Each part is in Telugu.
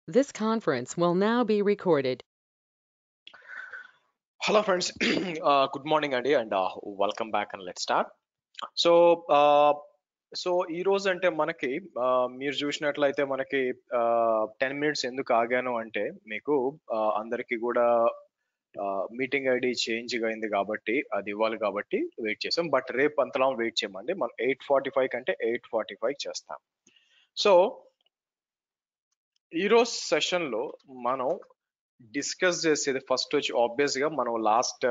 This conference will now be recorded. Hello friends, good morning Andy and welcome back and let's start. So so ఈ రోజు అంటే మనకి మీరు చూసినట్లయితే మనకి 10 మినిట్స్ ఎందుకు ఆగాను అంటే మీకు అందరికీ కూడా మీటింగ్ ఐడి చేంజ్ అయింది కాబట్టి అది ఇవ్వాలి కాబట్టి వెయిట్ చేసాం. బట్ రేపు అంతలా వెయిట్ చేయమండి, మనం 8:45 కంటే 8:45 చేస్తాం. సో ఈ రోజు సెషన్ లో మనం డిస్కస్ చేసేది ఫస్ట్ వచ్చి ఆబ్వియస్ గా మనం లాస్ట్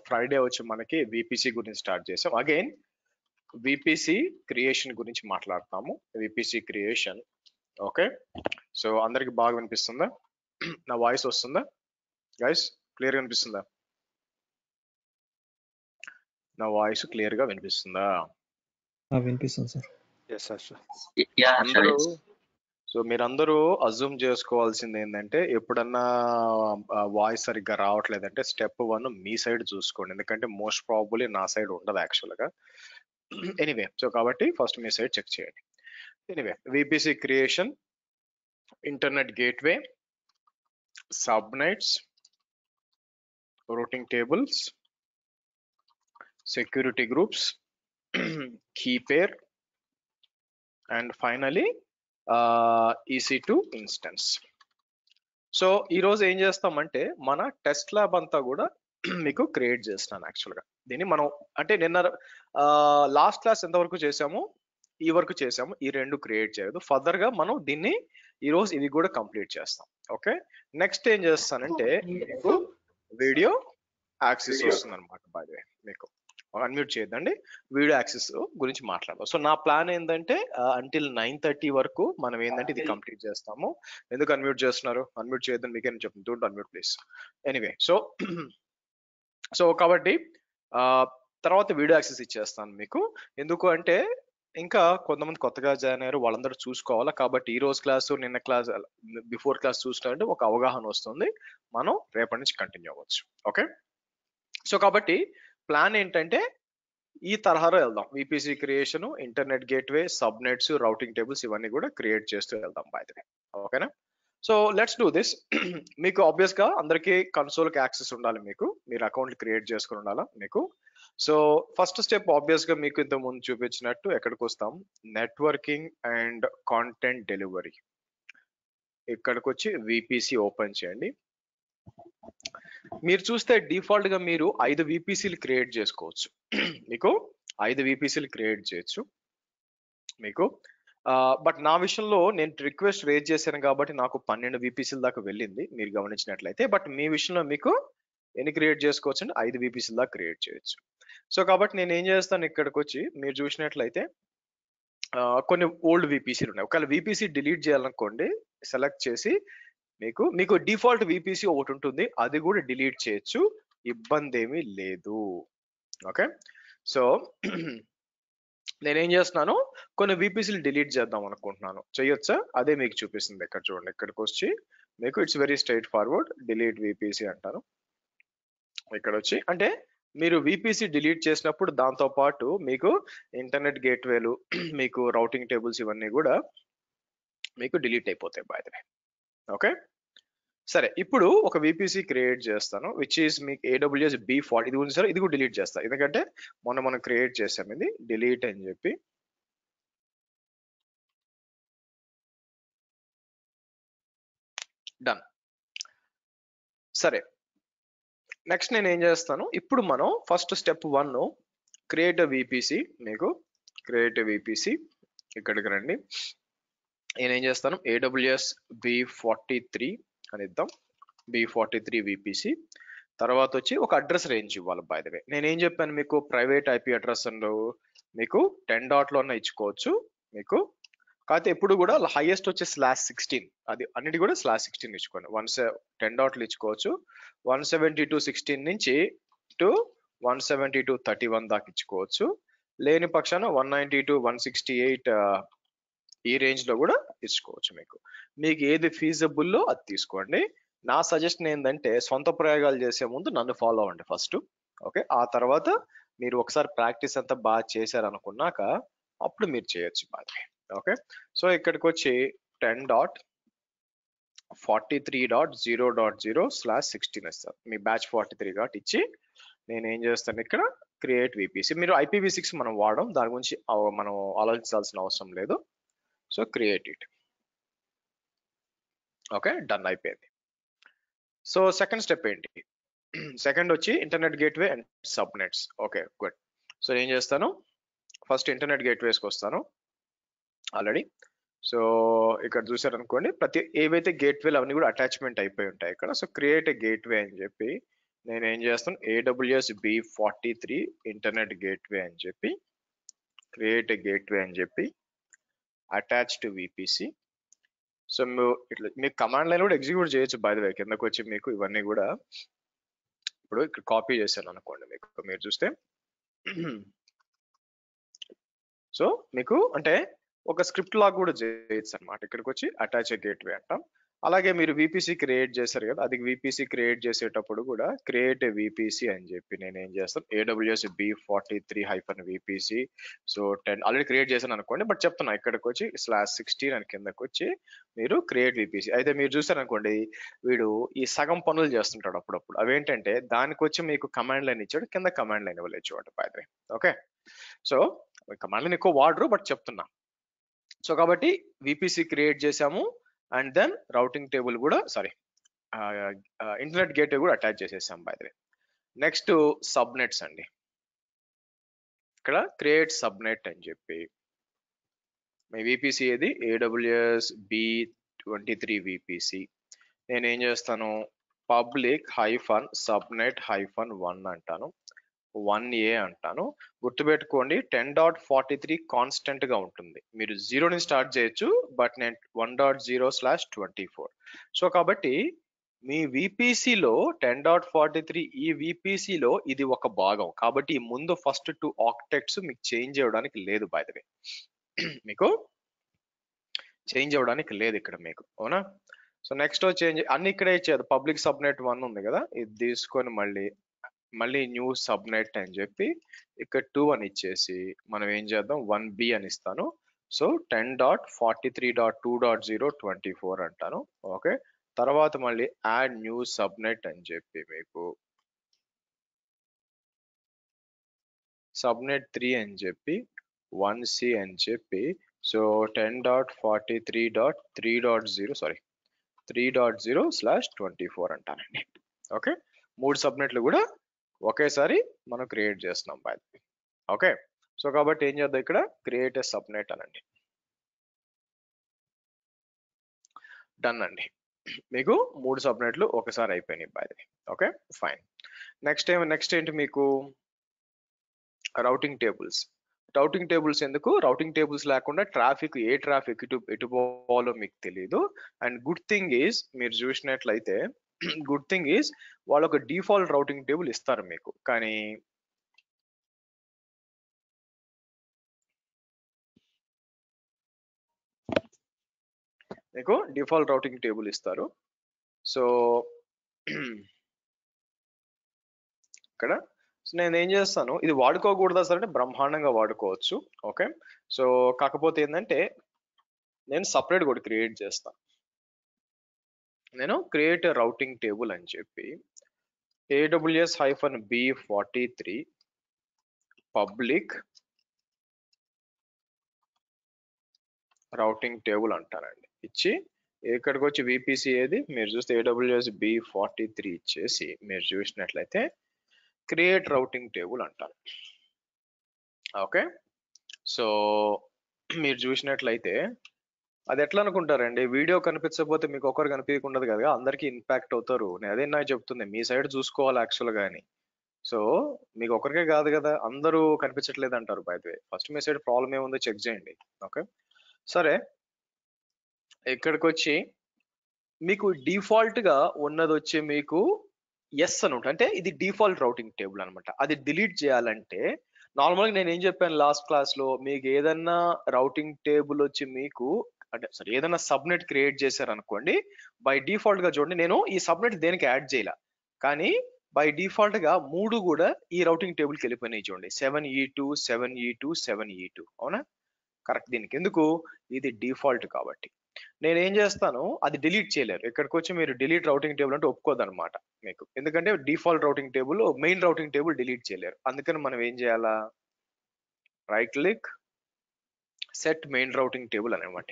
ఫ్రైడే వచ్చి మనకి విపిసి గురించి స్టార్ట్ చేసాం. అగైన్ విపిసి క్రియేషన్ గురించి మాట్లాడతాము. VPC creation. ఓకే, సో అందరికి బాగా వినిపిస్తుందా? నా వాయిస్ వస్తుందా గైస్? క్లియర్ గా వినిపిస్తుందా? నా వాయిస్ క్లియర్ గా వినిపిస్తుందా? వినిపిస్తుంది సార్. అందరూ సో మీరందరూ అజ్యూమ్ చేసుకోవాల్సింది ఏంటంటే ఎప్పుడన్నా వాయిస్ సరిగ్గా రావట్లేదంటే స్టెప్ 1 మీ సైడ్ చూసుకోండి, ఎందుకంటే మోస్ట్ ప్రాబబ్లీ నా సైడ్ ఉండదు యాక్చువల్ గా. ఎనీవే, సో కాబట్టి ఫస్ట్ మీ సైడ్ చెక్ చేయండి. Anyway, VPC creation, internet gateway, subnets, routing tables, security groups, key pair, and finally EC2 instance. So ఈ రోజు ఏం చేస్తామంటే మన టెస్ట్ ల్యాబ్ అంతా కూడా మీకు క్రియేట్ చేస్తున్నాను యాక్చువల్ గా. దీన్ని మనం అంటే నిన్న లాస్ట్ క్లాస్ ఎంతవరకు చేసాము, ఈ వరకు చేసాము, ఈ రెండు క్రియేట్ చేయదు. ఫర్దర్ గా మనం దీన్ని ఈ రోజు ఇవి కూడా కంప్లీట్ చేస్తాం. ఓకే, నెక్స్ట్ ఏం చేస్తానంటే మీకు వీడియో యాక్సెస్ వస్తుంది అనమాట. బై ది వే మీకు అన్మ్యూట్ చేయొద్దండి, వీడియో యాక్సెస్ గురించి మాట్లాడదాం. సో నా ప్లాన్ ఏంటంటే అంటిల్ 9:30 వరకు మనం ఏంటంటే ఇది కంప్లీట్ చేస్తాము. ఎందుకు అన్మ్యూట్ చేస్తున్నారు? అన్మ్యూట్ చేయొద్దని మీకే చెప్తాను, don't unmute please. Anyway, so కాబట్టి తర్వాత వీడియో యాక్సెస్ ఇచ్చేస్తాను మీకు. ఎందుకు అంటే ఇంకా కొంతమంది కొత్తగా జాయిన్ అయ్యారు, వాళ్ళందరూ చూసుకోవాలా. కాబట్టి ఈ రోజు క్లాసు నిన్న క్లాస్ బిఫోర్ క్లాస్ చూసినట్టే ఒక అవగాహన వస్తుంది, మనం రేపటి నుంచి కంటిన్యూ అవ్వచ్చు. ఓకే, సో కాబట్టి ప్లాన్ ఏంటంటే ఈ తరహాలో వెళ్దాం. VPC creation, internet gateway, subnets, routing tables ఇవన్నీ కూడా క్రియేట్ చేస్తూ వెళ్దాం బై ది వే. ఓకేనా? So let's do this. మీకు ఆబ్వియస్ గా అందరికీ కన్సోల్ కి యాక్సెస్ ఉండాలి, మీరు అకౌంట్ క్రియేట్ చేసుకుని ఉండాలా మీకు. సో ఫస్ట్ స్టెప్ ఆబ్వియస్ గా మీకు ఇంత ముందు చూపించినట్టు ఎక్కడికి వస్తాం, నెట్వర్కింగ్ అండ్ కాంటెంట్ డెలివరీ. ఇక్కడికి వచ్చి విపిసి ఓపెన్ చేయండి. మీరు చూస్తే డిఫాల్ట్ గా మీరు 5 విపిసిలు క్రియేట్ చేసుకోవచ్చు. మీకు 5 విపిసిలు క్రియేట్ చేయొచ్చు మీకు. బట్ నా విషయంలో నేను రిక్వెస్ట్ రేజ్ చేశాను కాబట్టి నాకు 12 విపిసిల దాకా వెళ్ళింది, మీరు గమనించినట్లయితే. బట్ మీ విషయంలో మీకు ఎన్ని క్రియేట్ చేసుకోవచ్చు అంటే 5 విపిసిల దాకా క్రియేట్ చేయొచ్చు. సో కాబట్టి నేను ఏం చేస్తాను, ఇక్కడికి వచ్చి మీరు చూసినట్లయితే కొన్ని ఓల్డ్ విపిసిలు ఉన్నాయి. ఒకవేళ విపిసి డిలీట్ చేయాలనుకోండి, సెలెక్ట్ చేసి మీకు డిఫాల్ట్ విపిసి ఒకటి ఉంటుంది, అది కూడా డిలీట్ చేయొచ్చు, ఇబ్బంది ఏమీ లేదు. ఓకే, సో నేనేం చేస్తున్నాను, కొన్ని విపిసిలు డిలీట్ చేద్దాం అనుకుంటున్నాను. చేయొచ్చా? అదే మీకు చూపిస్తుంది. ఇక్కడ చూడండి, ఇక్కడికి వచ్చి మీకు it's very straight forward, delete VPC అంటాను. ఇక్కడ వచ్చి అంటే మీరు విపిసి డిలీట్ చేసినప్పుడు దాంతో పాటు మీకు ఇంటర్నెట్ గేట్వేలు, మీకు రౌటింగ్ టేబుల్స్ ఇవన్నీ కూడా మీకు డిలీట్ అయిపోతాయి బై ది వే. ఓకే, సరే ఇప్పుడు ఒక విపిసి క్రియేట్ చేస్తాను విచ్ ఈస్ మీకు AWS B40. ఇది ఉంది సార్, ఇది కూడా డిలీట్ చేస్తా, ఎందుకంటే మనం క్రియేట్ చేసాం, ఇది డిలీట్ అని చెప్పి. డన్. సరే, నెక్స్ట్ నేను ఏం చేస్తాను, ఇప్పుడు మనం ఫస్ట్ స్టెప్ 1 క్రియేట్ విపిసి. మీకు క్రియేట్ విపిసి ఇక్కడికి రండి. నేనేం చేస్తాను, AWS B43 అని ఇద్దాం, B43 విపిసి. తర్వాత వచ్చి ఒక అడ్రస్ రేంజ్ ఇవ్వాలి బై ద వే. నేనేం చెప్పాను మీకు, ప్రైవేట్ ఐపీ అడ్రస్ మీకు 10 డాట్లో ఇచ్చుకోవచ్చు మీకు. కాకపోతే ఎప్పుడు కూడా హైయెస్ట్ వచ్చి /16, అది అన్నిటి కూడా /16 ఇచ్చుకోండి. 10 డాట్లు ఇచ్చుకోవచ్చు. 172.16 నుంచి టు 172.31 దాకా ఇచ్చుకోవచ్చు. లేని పక్షాన 192.168 ఈ రేంజ్ లో కూడా ఇచ్చుకోవచ్చు. మీకు ఏది ఫీజబుల్లో అది తీసుకోండి. నా సజెషన్ ఏంటంటే సొంత ప్రయోగాలు చేసే ముందు నన్ను ఫాలో అవ్వండి ఫస్ట్. ఓకే, ఆ తర్వాత మీరు ఒకసారి ప్రాక్టీస్ అంతా బాగా చేశారనుకున్నాక అప్పుడు మీరు చేయొచ్చు బాగా. ఓకే, సో ఇక్కడికి వచ్చి 10 డాట్ 43.0.0/16 ఇస్తాను. మీ బ్యాచ్ 43 కాబట్టి ఇచ్చి నేను ఏం చేస్తాను ఇక్కడ క్రియేట్ విపిసి. మీరు IPv6 మనం వాడడం, దాని గురించి మనం ఆలోచించాల్సిన అవసరం లేదు. So create it. Okay, done అయిపోయింది. సో సెకండ్ స్టెప్ ఏంటి? సెకండ్ వచ్చి internet gateway and subnets. Okay good. So ఏం చేస్తాను, ఫస్ట్ ఇంటర్నెట్ గేట్వేస్కి వస్తాను ఆల్రెడీ. సో ఇక్కడ చూసారనుకోండి, ప్రతి ఏవైతే గేట్వేలు అవన్నీ కూడా అటాచ్మెంట్ అయిపోయి ఉంటాయి ఇక్కడ. సో క్రియేట్ ఏ గేట్వే అని చెప్పి నేను ఏం చేస్తాను, AWS B43 ఇంటర్నెట్ గేట్వే అని చెప్పి క్రియేట్ ఏ గేట్వే అని చెప్పి అటాచ్ టు VPC. సో ఇట్లా మీకు కమాండ్ లైన్ కూడా ఎగ్జిక్యూట్ చేయొచ్చు బై ద వే. కిందకు వచ్చి మీకు ఇవన్నీ కూడా ఇప్పుడు ఇక్కడ కాపీ చేశాను అనుకోండి, మీకు మీరు చూస్తే సో మీకు అంటే ఒక స్క్రిప్ట్ లాగా కూడా చేయొచ్చు అనమాట. ఇక్కడికి వచ్చి అటాచ్ గేట్వే అంటాం. అలాగే మీరు VPC క్రియేట్ చేశారు కదా, అది VPC క్రియేట్ చేసేటప్పుడు కూడా క్రియేట్ VPC అని చెప్పి నేను ఏం చేస్తాను, AWS B43-VPC. So 10 already create చేశాను అనుకోండి, బట్ చెప్తున్నా ఇక్కడికి వచ్చి /16 అని కిందకి వచ్చి మీరు క్రియేట్ VPC. అయితే మీరు చూసారనుకోండి, వీడు ఈ సగం పనులు చేస్తుంటాడు అప్పుడప్పుడు. అవేంటంటే దానికి వచ్చి మీకు కమాండ్ లైన్ ఇచ్చాడు, కింద కమాండ్ లైన్ ఇవ్వలేదు చూడండి by the way. Okay, so command line ఎక్కువ వాడరు, బట్ చెప్తున్నా. సో కాబట్టి VPC క్రియేట్ చేసాము, అండ్ దెన్ రౌటింగ్ టేబుల్ కూడా ఇంటర్నెట్ గేట్వే కూడా అటాచ్ చేసేసాం by the way. Next subnets అండి. ఇక్కడ క్రియేట్ సబ్నెట్ అని చెప్పి మీ VPC ఏది, AWS B23 VPC. నేను ఏం చేస్తాను, public-subnet-1 అంటాను, 1A అంటాను. గుర్తుపెట్టుకోండి 10.43 కాన్స్టెంట్ గా ఉంటుంది. మీరు 0 నుంచి స్టార్ట్ చేయొచ్చు, బట్ నేను 1.0/24. సో కాబట్టి మీ VPCలో 10.43 ఈ VPCలో ఇది ఒక భాగం కాబట్టి ముందు ఫస్ట్ 2 ఆక్టెట్స్ మీకు చేంజ్ అవ్వడానికి లేదు బై ద వే. మీకు చేంజ్ అవ్వడానికి లేదు ఇక్కడ మీకు, అవునా? సో నెక్స్ట్ చేంజ్ అన్ని ఇక్కడే ఇచ్చేది. పబ్లిక్ సబ్నెట్ 1 ఉంది కదా, ఇది తీసుకొని మళ్ళీ న్యూ సబ్నెట్ అని చెప్పి ఇక్కడ 2 అని ఇచ్చేసి మనం ఏం చేద్దాం, 1B అని ఇస్తాను. సో 10.43.2.0/24 అంటాను. ఓకే, తర్వాత మళ్ళీ యాడ్ న్యూ సబ్నెట్ అని చెప్పి మీకు సబ్నెట్ 3 అని చెప్పి 1C అని చెప్పి సో 3.0/24 అంటానండి. ఓకే, 3 సబ్నెట్లు కూడా ఒకేసారి మనం క్రియేట్ చేస్తున్నాం by the way. Okay, so కాబట్టి ఏం చేద్దాం, ఇక్కడ క్రియేట్ ఏ సబ్నెట్ అనండి. డన్ అండి, మీకు 3 సబ్నెట్లు ఒకసారి అయిపోయినాయి by the way. Okay fine. Next ఏంటి మీకు రౌటింగ్ టేబుల్స్. రౌటింగ్ టేబుల్స్ ఎందుకు, రౌటింగ్ టేబుల్స్ లేకుండా ఏ ట్రాఫిక్ ఎటు పోవాలో మీకు తెలియదు. అండ్ గుడ్ థింగ్ ఈజ్ మీరు చూసినట్లయితే గుడ్ థింగ్ ఈజ్ వాళ్ళు ఒక డిఫాల్ట్ రౌటింగ్ టేబుల్ ఇస్తారు మీకు, కానీ మీకు డిఫాల్ట్ రౌటింగ్ టేబుల్ ఇస్తారు. సో ఇక్కడ నేను ఏం చేస్తాను, ఇది వాడుకోకూడదా సార్ అంటే బ్రహ్మాండంగా వాడుకోవచ్చు. ఓకే, సో కాకపోతే ఏంటంటే నేను సపరేట్ కూడా క్రియేట్ చేస్తాను. నేను క్రియేట్ రౌటింగ్ టేబుల్ అని చెప్పి AWS-B43 పబ్లిక్ రౌటింగ్ టేబుల్ అంటానండి. ఇచ్చి ఇక్కడికి వచ్చి VPC ఏది మీరు చూస్తే AWS B43 ఇచ్చేసి మీరు చూసినట్లయితే క్రియేట్ రౌటింగ్ టేబుల్ అంటాను. ఓకే, సో మీరు చూసినట్లయితే అది ఎట్లా అనుకుంటారండి, వీడియో కనిపించకపోతే మీకు ఒకరు కనిపించకుండదు కదా, అందరికీ ఇంపాక్ట్ అవుతారు. నేను అదే నాకు చెప్తుంది, మీ సైడ్ చూసుకోవాలి యాక్చువల్ గాని. సో మీకు ఒకరికే కాదు కదా, అందరూ కనిపించట్లేదు అంటారు బై ద వే. ఫస్ట్ మీ సైడ్ ప్రాబ్లం ఏముందో చెక్ చేయండి. ఓకే సరే, ఇక్కడికి వచ్చి మీకు డిఫాల్ట్ గా ఉన్నది వచ్చి మీకు ఎస్ అని ఉంటుంది, అంటే ఇది డిఫాల్ట్ రౌటింగ్ టేబుల్ అనమాట. అది డిలీట్ చేయాలంటే నార్మల్గా నేను ఏం చెప్పాను లాస్ట్ క్లాస్ లో, మీకు ఏదన్నా రౌటింగ్ టేబుల్ వచ్చి మీకు అంటే సరే ఏదైనా సబ్నెట్ క్రియేట్ చేశారు అనుకోండి, బై డిఫాల్ట్ గా చూడండి నేను ఈ సబ్నెట్ దేనికి యాడ్ చేయాల, కానీ బై డిఫాల్ట్ గా 3 కూడా ఈ రౌటింగ్ టేబుల్ కి వెళ్ళిపోయినాయి చూడండి, 7E2 7E2 7E2. అవునా, కరెక్ట్. దీనికి ఎందుకు, ఇది డిఫాల్ట్ కాబట్టి. నేను ఏం చేస్తాను, అది డిలీట్ చేయలేరు. ఇక్కడికి వచ్చి మీరు డిలీట్ రౌటింగ్ టేబుల్ అంటే ఒప్పుకోదన్నమాట మీకు, ఎందుకంటే default routing table main routing table delete చేయలేరు. అందుకని మనం ఏం చేయాలా, right click set main routing table అనమాట.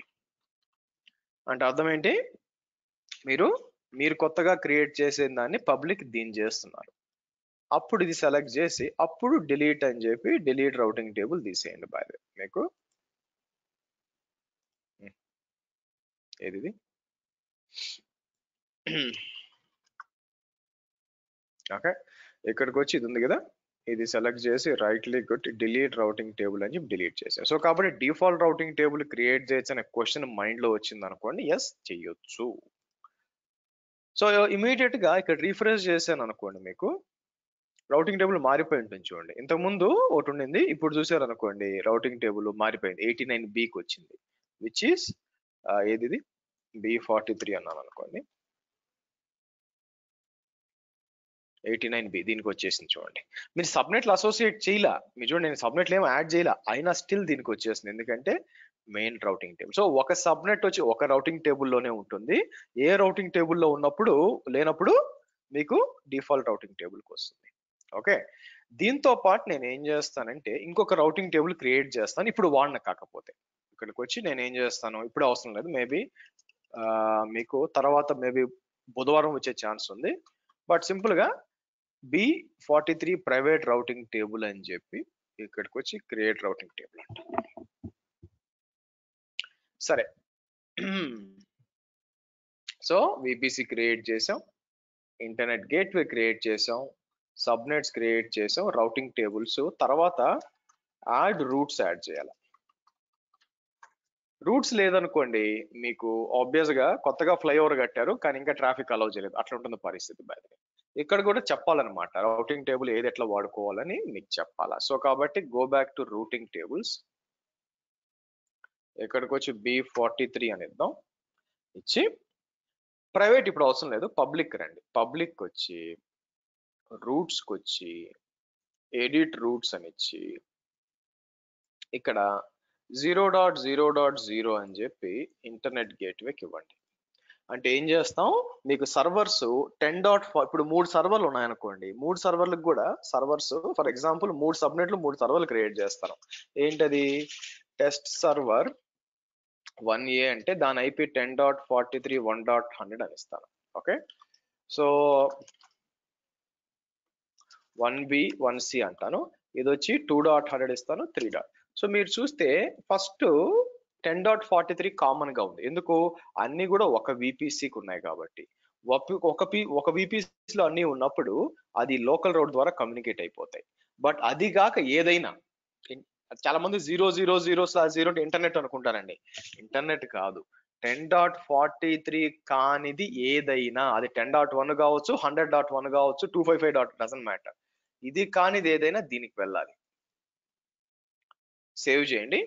అంటే అర్థం ఏంటి, మీరు కొత్తగా క్రియేట్ చేసే దాన్ని పబ్లిక్ దీన్ని చేస్తున్నారు. అప్పుడు ఇది సెలెక్ట్ చేసి అప్పుడు డిలీట్ అని చెప్పి డిలీట్ రౌటింగ్ టేబుల్ తీసేయండి. బాయ్ మీకు ఏది ఓకే, ఇక్కడికి వచ్చి ఇది ఉంది కదా, ఇది సెలెక్ట్ చేసి రైట్ క్లిక్ కొట్టి డిలీట్ రౌటింగ్ టేబుల్ అని చెప్పి డిలీట్ చేశారు. సో కాబట్టి డిఫాల్ట్ రౌటింగ్ టేబుల్ క్రియేట్ చేయొచ్చు అనే క్వశ్చన్ మైండ్ లో వచ్చింది అనుకోండి, ఎస్ చెయ్యొచ్చు. సో ఇమీడియట్ గా ఇక్కడ రీఫ్రెష్ చేశాను అనుకోండి, మీకు రౌటింగ్ టేబుల్ మారిపోయి ఉంటుంది చూడండి. ఇంతకుముందు ఒకటి ఉండింది, ఇప్పుడు చూసారు అనుకోండి రౌటింగ్ టేబుల్ మారిపోయింది, 89Bకి వచ్చింది, విచ్ ఈస్ ఏది B43 అన్నాను అనుకోండి, 89B దీనికి వచ్చేసింది చూడండి. మీరు సబ్నెట్లు అసోసియేట్ చేయలా, మీరు చూడండి నేను సబ్నెట్లు ఏమో యాడ్ చేయలా, అయినా స్టిల్ దీనికి వచ్చేసింది, ఎందుకంటే మెయిన్ రౌటింగ్ టేబుల్. సో ఒక సబ్నెట్ వచ్చి ఒక రౌటింగ్ టేబుల్లోనే ఉంటుంది, ఏ రౌటింగ్ టేబుల్లో ఉన్నప్పుడు లేనప్పుడు మీకు డిఫాల్ట్ రౌటింగ్ టేబుల్కి వస్తుంది. ఓకే, దీంతో పాటు నేను ఏం చేస్తానంటే ఇంకొక రౌటింగ్ టేబుల్ క్రియేట్ చేస్తాను, ఇప్పుడు వాడిన కాకపోతే ఇక్కడికి వచ్చి నేను ఏం చేస్తాను, ఇప్పుడు అవసరం లేదు, మేబీ మీకు తర్వాత మేబీ బుధవారం వచ్చే ఛాన్స్ ఉంది. బట్ సింపుల్ గా B43 ప్రైవేట్ రౌటింగ్ టేబుల్ అని చెప్పి ఇక్కడికి వచ్చి క్రియేట్ రౌటింగ్ టేబుల్ అంట. సరే, సో VPC క్రియేట్ చేసాం, ఇంటర్నెట్ గేట్వే క్రియేట్ చేసాం, సబ్నెట్స్ క్రియేట్ చేసాం, రౌటింగ్ టేబుల్స్. తర్వాత యాడ్ రూట్స్ యాడ్ చేయాలి. రూట్స్ లేదనుకోండి మీకు ఆబ్వియస్ గా కొత్తగా ఫ్లైఓవర్ కట్టారు కానీ ఇంకా ట్రాఫిక్ అలౌ చేయలేదు, అట్లా ఉంటుంది పరిస్థితి. బై ఇక్కడ కూడా చెప్పాలన్నమాట రౌటింగ్ టేబుల్ ఏది ఎట్లా వాడుకోవాలని మీకు చెప్పాలా. సో కాబట్టి go back to routing tables, ఇక్కడికి వచ్చి B43 అని ఇద్దాం, ఇచ్చి ప్రైవేట్ ఇప్పుడు అవసరం లేదు, పబ్లిక్ రండి. పబ్లిక్ వచ్చి రూట్స్కి వచ్చి ఎడిట్ రూట్స్ అని ఇచ్చి ఇక్కడ 0.0.0 అని చెప్పి ఇంటర్నెట్ గేట్వేకి ఇవ్వండి. అంటే ఏం చేస్తాం, మీకు సర్వర్స్ 10.4 ఇప్పుడు 3 సర్వర్లు ఉన్నాయనుకోండి, 3 సర్వర్లకు కూడా సర్వర్స్ ఫర్ ఎగ్జాంపుల్ 3 సబ్నెట్లు 3 సర్వర్లు క్రియేట్ చేస్తాను. ఏంటది, టెస్ట్ సర్వర్ 1A అంటే దాని IP 10.43 1.100 అని ఇస్తాను. ఓకే, సో 1B 1C అంటాను, ఇది వచ్చి 2.100 ఇస్తాను, 3. సో మీరు చూస్తే ఫస్ట్ 10.43 కామన్ గా ఉంది, ఎందుకు అన్ని కూడా ఒక VPCకి ఉన్నాయి కాబట్టి. ఒక VPC లో అన్ని ఉన్నప్పుడు అది లోకల్ రోడ్ ద్వారా కమ్యూనికేట్ అయిపోతాయి. బట్ అది కాక ఏదైనా, చాలా మంది 0.0.0.0 ఇంటర్నెట్ అనుకుంటారండి, ఇంటర్నెట్ కాదు, 10.43 కానిది ఏదైనా, అది 10.1 కావచ్చు, 100.1 కావచ్చు, 255. డజంట్ మ్యాటర్, ఇది కానిది ఏదైనా దీనికి వెళ్ళాలి. సేవ్ చేయండి.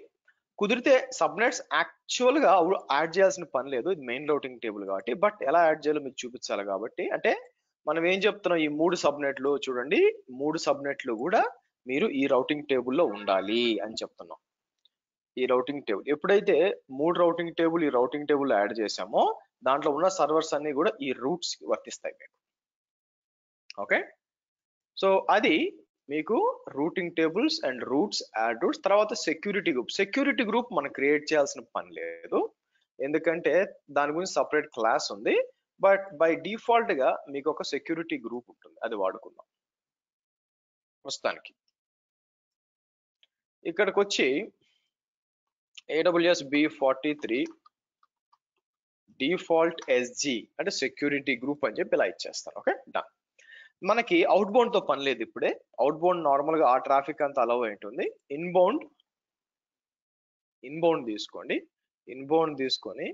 కుదిరితే సబ్నెట్స్ యాక్చువల్ గా యాడ్ చేయాల్సిన పని లేదు, ఇది మెయిన్ రౌటింగ్ టేబుల్ కాబట్టి. బట్ ఎలా యాడ్ చేయాలో మీకు చూపించాలి కాబట్టి, అంటే మనం ఏం చెప్తున్నాం, ఈ 3 సబ్నెట్లు చూడండి, 3 సబ్నెట్లు కూడా మీరు ఈ రౌటింగ్ టేబుల్లో ఉండాలి అని చెప్తున్నాం. ఈ రౌటింగ్ టేబుల్ ఎప్పుడైతే 3 రౌటింగ్ టేబుల్ ఈ రౌటింగ్ టేబుల్ యాడ్ చేసామో దాంట్లో ఉన్న సర్వర్స్ అన్ని కూడా ఈ రూట్స్ కి వర్తిస్తాయి మీకు. ఓకే, సో అది మీకు routing tables and routes, add routes. తర్వాత సెక్యూరిటీ గ్రూప్ మనం క్రియేట్ చేయాల్సిన పని లేదు, ఎందుకంటే దాని గురించి సపరేట్ క్లాస్ ఉంది. బట్ బై డిఫాల్ట్ గా మీకు ఒక సెక్యూరిటీ గ్రూప్ ఉంటుంది, అది వాడుకుందాం. ప్రస్తుతానికి ఇక్కడికి వచ్చి AWS B43 డిఫాల్ట్ SG అంటే సెక్యూరిటీ గ్రూప్ అని చెప్పి ఇలా ఇచ్చేస్తాను. Okay, done. మనకి అవుట్ బౌండ్ తో పని లేదు ఇప్పుడే, అవుట్ బౌండ్ నార్మల్ గా ఆ ట్రాఫిక్ అంతా అలౌ ఉంటుంది. ఇన్బౌండ్ తీసుకోండి, ఇన్బౌండ్ తీసుకొని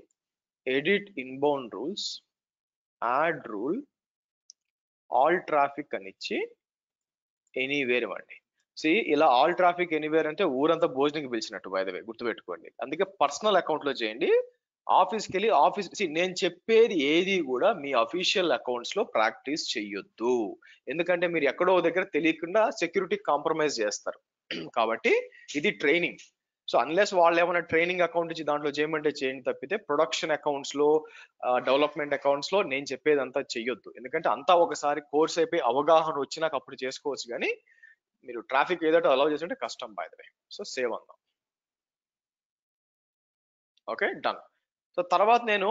edit inbound rules, add rule, all traffic అని ఇచ్చి ఎనీవేర్ ఇవ్వండి. ఇలా ఆల్ ట్రాఫిక్ ఎనీవేర్ అంటే ఊరంతా భోజనంకి పిలిచినట్టు, బై ద వే గుర్తుపెట్టుకోండి. అందుకే పర్సనల్ అకౌంట్ లో చేయండి, ఆఫీస్కి వెళ్ళి నేను చెప్పేది ఏది కూడా మీ అఫీషియల్ అకౌంట్స్ లో ప్రాక్టీస్ చెయ్యొద్దు, ఎందుకంటే మీరు ఎక్కడో దగ్గర తెలియకుండా సెక్యూరిటీ కాంప్రమైజ్ చేస్తారు. కాబట్టి ఇది ట్రైనింగ్. సో అన్లెస్ వాళ్ళు ఏమైనా ట్రైనింగ్ అకౌంట్ ఇచ్చి దాంట్లో చేయమంటే చేయండి తప్పితే ప్రొడక్షన్ అకౌంట్స్ లో డెవలప్మెంట్ అకౌంట్స్ లో నేను చెప్పేదంతా చెయ్యొద్దు. ఎందుకంటే అంతా ఒకసారి కోర్స్ అయిపోయి అవగాహన వచ్చినాక అప్పుడు చేసుకోవచ్చు, కానీ మీరు ట్రాఫిక్ ఏదైతే అలౌ చేస్తుంటే కష్టం by the way. So save అందాం. Okay done. సో తర్వాత నేను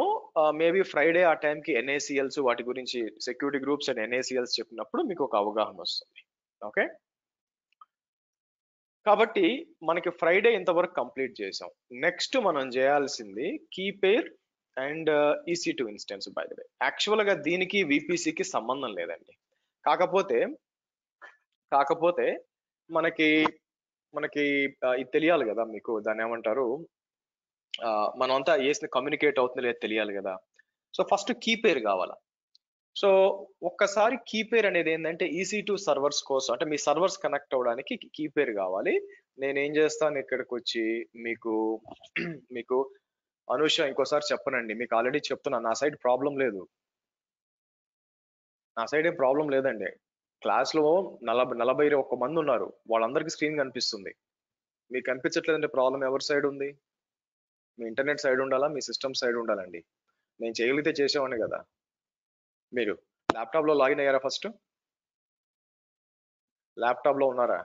మేబీ ఫ్రైడే ఆ టైంకి ఎన్ఏసిఎల్స్ వాటి గురించి సెక్యూరిటీ గ్రూప్స్ అండ్ ఎన్ఏసిఎల్స్ చెప్పినప్పుడు మీకు ఒక అవగాహన వస్తుంది. ఓకే, కాబట్టి మనకి ఫ్రైడే ఇంతవరకు కంప్లీట్ చేసాం. నెక్స్ట్ మనం చేయాల్సింది key pair and EC2 instance. By the way actual గా దీనికి VPCకి సంబంధం లేదండి. కాకపోతే మనకి మనకి ఇది తెలియాలి కదా మీకు, దాన్ని ఏమంటారు, మనం అంతా వేసిన కమ్యూనికేట్ అవుతుంది లేదా తెలియాలి కదా. సో ఫస్ట్ కీ పేర్ కావాలా. సో ఒక్కసారి కీ పేర్ అనేది ఏంటంటే EC2 సర్వర్స్ కోసం, అంటే మీ సర్వర్స్ కనెక్ట్ అవ్వడానికి కీ పేర్ కావాలి. నేను ఏం చేస్తాను, ఇక్కడికి వచ్చి మీకు అనుష ఇంకోసారి చెప్పనండి, మీకు ఆల్రెడీ చెప్తున్నా, నా సైడ్ ప్రాబ్లం లేదు, నా సైడ్ ఏం ప్రాబ్లం లేదండి. క్లాస్ లో 41 మంది ఉన్నారు, వాళ్ళందరికీ స్క్రీన్ కనిపిస్తుంది. మీకు కనిపించట్లేదంటే ప్రాబ్లం ఎవరి సైడ్ ఉంది? మీ ఇంటర్నెట్ సైడ్ ఉండాలా, మీ సిస్టమ్ సైడ్ ఉండాలండి. నేను చేయగలిగితే చేసేవాడిని కదా. మీరు ల్యాప్టాప్ లో లాగిన్ అయ్యారా? ఫస్ట్ ల్యాప్టాప్ లో ఉన్నారా?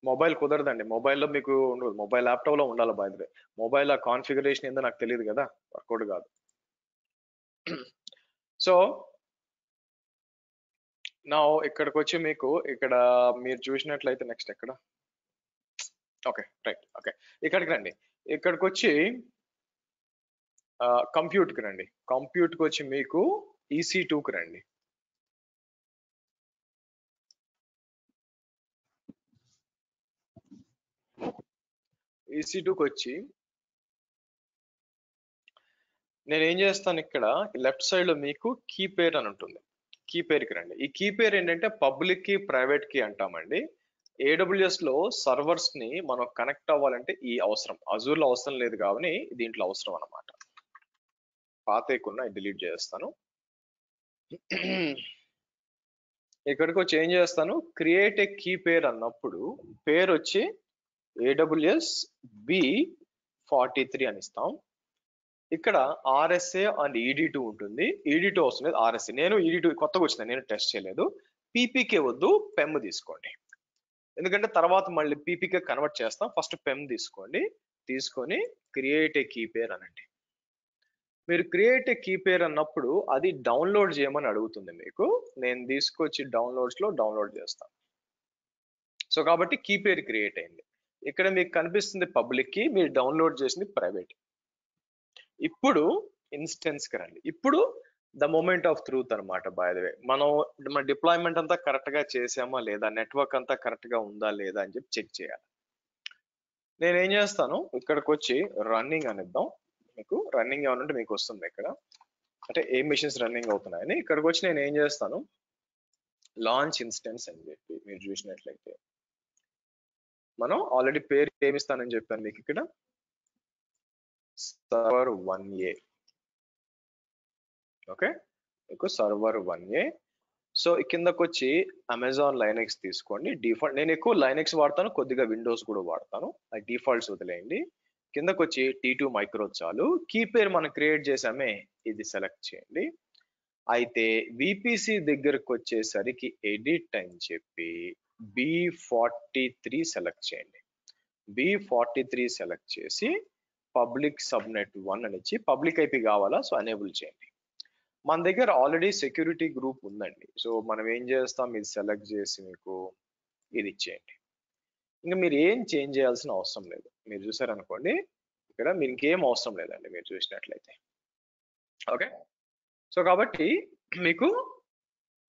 మొబైల్ కుదరదండి, మొబైల్లో మీకు ఉండదు, మొబైల్ ల్యాప్టాప్ లో ఉండాలి. బై ద వే మొబైల్ ఆ కాన్ఫిగరేషన్ ఏందో నాకు తెలియదు కదా, వర్కౌట్ కాదు. సో నా ఇక్కడికి వచ్చి మీకు ఇక్కడ మీరు చూసినట్లయితే నెక్స్ట్ ఎక్కడ, ఓకే రైట్, ఓకే ఇక్కడికి రండి. ఇక్కడికి వచ్చి కంప్యూట్కి రండి. కంప్యూట్కి వచ్చి మీకు EC2కి రండి. EC2కి వచ్చి నేను ఏం చేస్తాను, ఇక్కడ లెఫ్ట్ సైడ్ లో మీకు కీ పేర్ అని ఉంటుంది, కీ పేర్కి రండి. ఈ కీ పేర్ ఏంటంటే పబ్లిక్ కి ప్రైవేట్ కి అంటామండి. AWS లో సర్వర్స్ ని మనం కనెక్ట్ అవ్వాలంటే ఈ అవసరం, అజూర్ లో అవసరం లేదు కాబట్టి దీంట్లో అవసరం అన్నమాట. పాతేకున్నా డిలీట్ చేస్తాను. ఇక్కడికి వచ్చి ఏం చేస్తాను, క్రియేట్ ఏ కీ పేర్ అన్నప్పుడు పేరు వచ్చి AWS B43 అని ఇస్తాం. ఇక్కడ RSA అండ్ ED2 ఉంటుంది. ED2 అవసరం లేదు, RSA. నేను ED2 కొత్తగా వచ్చింది, నేను టెస్ట్ చేయలేదు. PPK వద్దు, PEM తీసుకోండి. ఎందుకంటే తర్వాత మళ్ళీ PPK కన్వర్ట్ చేస్తాం. ఫస్ట్ PEM తీసుకోండి. తీసుకొని క్రియేట్ ఏ కీ పేర్ అనండి. మీరు క్రియేట్ ఏ కీ పేర్ అన్నప్పుడు అది డౌన్లోడ్ చేయమని అడుగుతుంది మీకు. నేను తీసుకొచ్చి డౌన్లోడ్స్ లో డౌన్లోడ్ చేస్తాను. సో కాబట్టి కీ పేర్ క్రియేట్ అయింది. ఇక్కడ మీకు కనిపిస్తుంది పబ్లిక్ కి, మీరు డౌన్లోడ్ చేసింది ప్రైవేట్. ఇప్పుడు ఇన్స్టెన్స్ కి రండి. ఇప్పుడు ద మూమెంట్ ఆఫ్ ట్రూత్ అనమాట. బై ద వే మనం మన డిప్లాయ్మెంట్ అంతా కరెక్ట్ గా చేసామా లేదా, నెట్వర్క్ అంతా కరెక్ట్ గా ఉందా లేదా అని చెప్పి చెక్ చేయాలి. నేను ఏం చేస్తాను, ఇక్కడికి వచ్చి రన్నింగ్ అనిద్దాం. మీకు రన్నింగ్ ఏమనంటే మీకు వస్తుంది ఇక్కడ, అంటే ఏ మిషన్స్ రన్నింగ్ అవుతున్నాయని. ఇక్కడికి వచ్చి నేను ఏం చేస్తాను, లాంచ్ ఇన్స్టెన్స్ అని చెప్పి మీరు చూసినట్లయితే మనం ఆల్రెడీ పేరు ఏమిస్తానని చెప్పాను మీకు ఇక్కడ, సర్వర్ 1A. ఓకే, మీకు సర్వర్ 1A. సో కిందకు వచ్చి అమెజాన్ లైనెక్స్ తీసుకోండి. డిఫాల్ట్ నేను ఎక్కువ లైనెక్స్ వాడతాను, కొద్దిగా విండోస్ కూడా వాడతాను, ఆ డిఫాల్ట్స్ వదిలేయండి. కిందకు వచ్చి T2 మైక్రో చాలు. కీ పేరు మనం క్రియేట్ చేసామే, ఇది సెలెక్ట్ చేయండి. అయితే VPC దగ్గరకు వచ్చేసరికి ఎడిట్ అని చెప్పి B43 సెలెక్ట్ చేయండి. B43 సెలెక్ట్ చేసి పబ్లిక్ సబ్నెట్ 1 అని ఇచ్చి, పబ్లిక్ IP కావాలా, సో ఎనేబుల్ చేయండి. మన దగ్గర ఆల్రెడీ సెక్యూరిటీ గ్రూప్ ఉందండి. సో మనం ఏం చేస్తాం, ఇది సెలెక్ట్ చేసి మీకు ఇది ఇచ్చేయండి. ఇంకా మీరు ఏం చేంజ్ చేయాల్సిన అవసరం లేదు. మీరు చూసారనుకోండి ఇక్కడ మీరు ఇంకేం అవసరం లేదండి, మీరు చూసినట్లయితే. ఓకే, సో కాబట్టి మీకు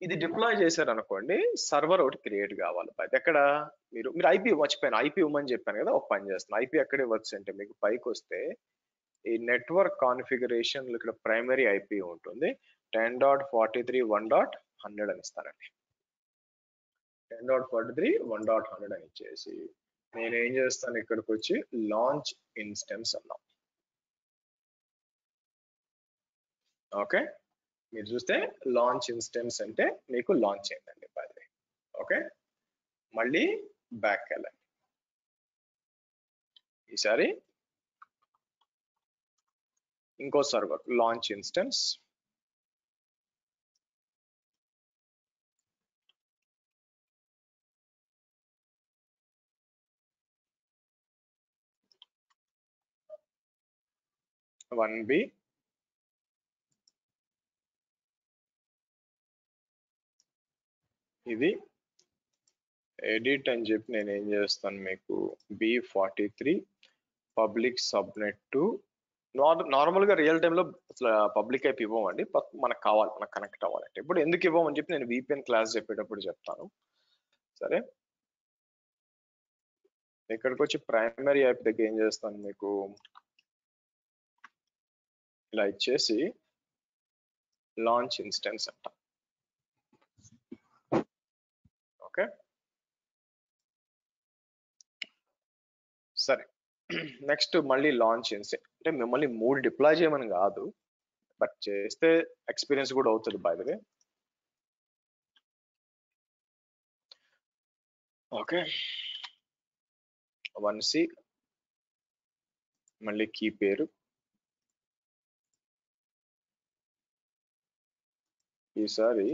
ఇది డిప్లాయ్ చేశారనుకోండి, సర్వర్ ఒకటి క్రియేట్ కావాలి. ఎక్కడ మీరు IP మర్చిపోయాను, IP ఇవ్వమని చెప్పాను కదా, ఒక పని చేస్తాను. IP ఎక్కడ ఇవ్వచ్చు అంటే మీకు పైకి వస్తే ఈ నెట్వర్క్ కాన్ఫిగరేషన్ ఇక్కడ ప్రైమరీ IP ఉంటుంది, 10.43.1.100 అని ఇస్తానండి. 10.43.1.100 అని ఇచ్చేసి నేను ఏం చేస్తాను, ఇక్కడికి వచ్చి లాంచ్ ఇన్స్టెన్స్ అన్నాం. ఓకే, మీరు చూస్తే లాంచ్ ఇన్స్టెన్స్ అంటే మీకు లాంచ్ అయిందండి. బై ద వే ఓకే, మళ్ళీ బ్యాక్ వెళ్ళండి. ఈసారి ఇంకో server launch instance, one B ఇది ఎడిట్ అని చెప్పి నేను ఏం చేస్తాను మీకు B43 public subnet to normal గా రియల్ టైమ్ లో అసలు పబ్లిక్ ఐపీ ఇవ్వమండి, మనకు కావాలి, మనకు కనెక్ట్ అవ్వాలంటే. ఇప్పుడు ఎందుకు ఇవ్వమని చెప్పి నేను VPN క్లాస్ చెప్పేటప్పుడు చెప్తాను. సరే, ఇక్కడికి వచ్చి ప్రైమరీ యాప్ దగ్గర ఏం చేస్తాను మీకు ఇలా ఇచ్చేసి లాంచ్ ఇన్స్టెన్స్ అంట. ఓకే, సరే. నెక్స్ట్ మళ్ళీ లాంచ్ ఇన్స్టెన్స్ అంటే మిమ్మల్ని 3 డిప్లాయ్ చేయమని కాదు, బట్ చేస్తే ఎక్స్పీరియన్స్ కూడా అవుతుంది by the way. Okay, 1C మళ్ళీ కీ పేరు, ఈసారి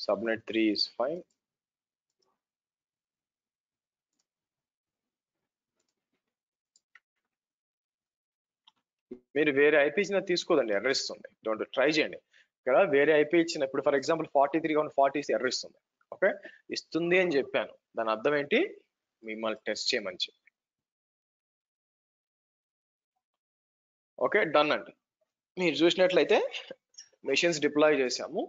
subnet 3 is fine. మీరు వేరే ఐపీ ఇచ్చిన తీసుకోదండి, ఎర్రర్ ఇస్తుంది. డోంట్ ట్రై చేయండి. ఇక్కడ వేరే ఐపీ ఇచ్చినప్పుడు ఫర్ ఎగ్జాంపుల్ 43 ఎర్రర్ ఇస్తుంది. ఓకే, ఇస్తుంది అని చెప్పాను, దాని అర్థం ఏంటి, మిమ్మల్ని టెస్ట్ చేయమని చెప్పి. ఓకే, డన్ అండి. మీరు చూసినట్లయితే మెషిన్స్ డిప్లాయ్ చేసాము.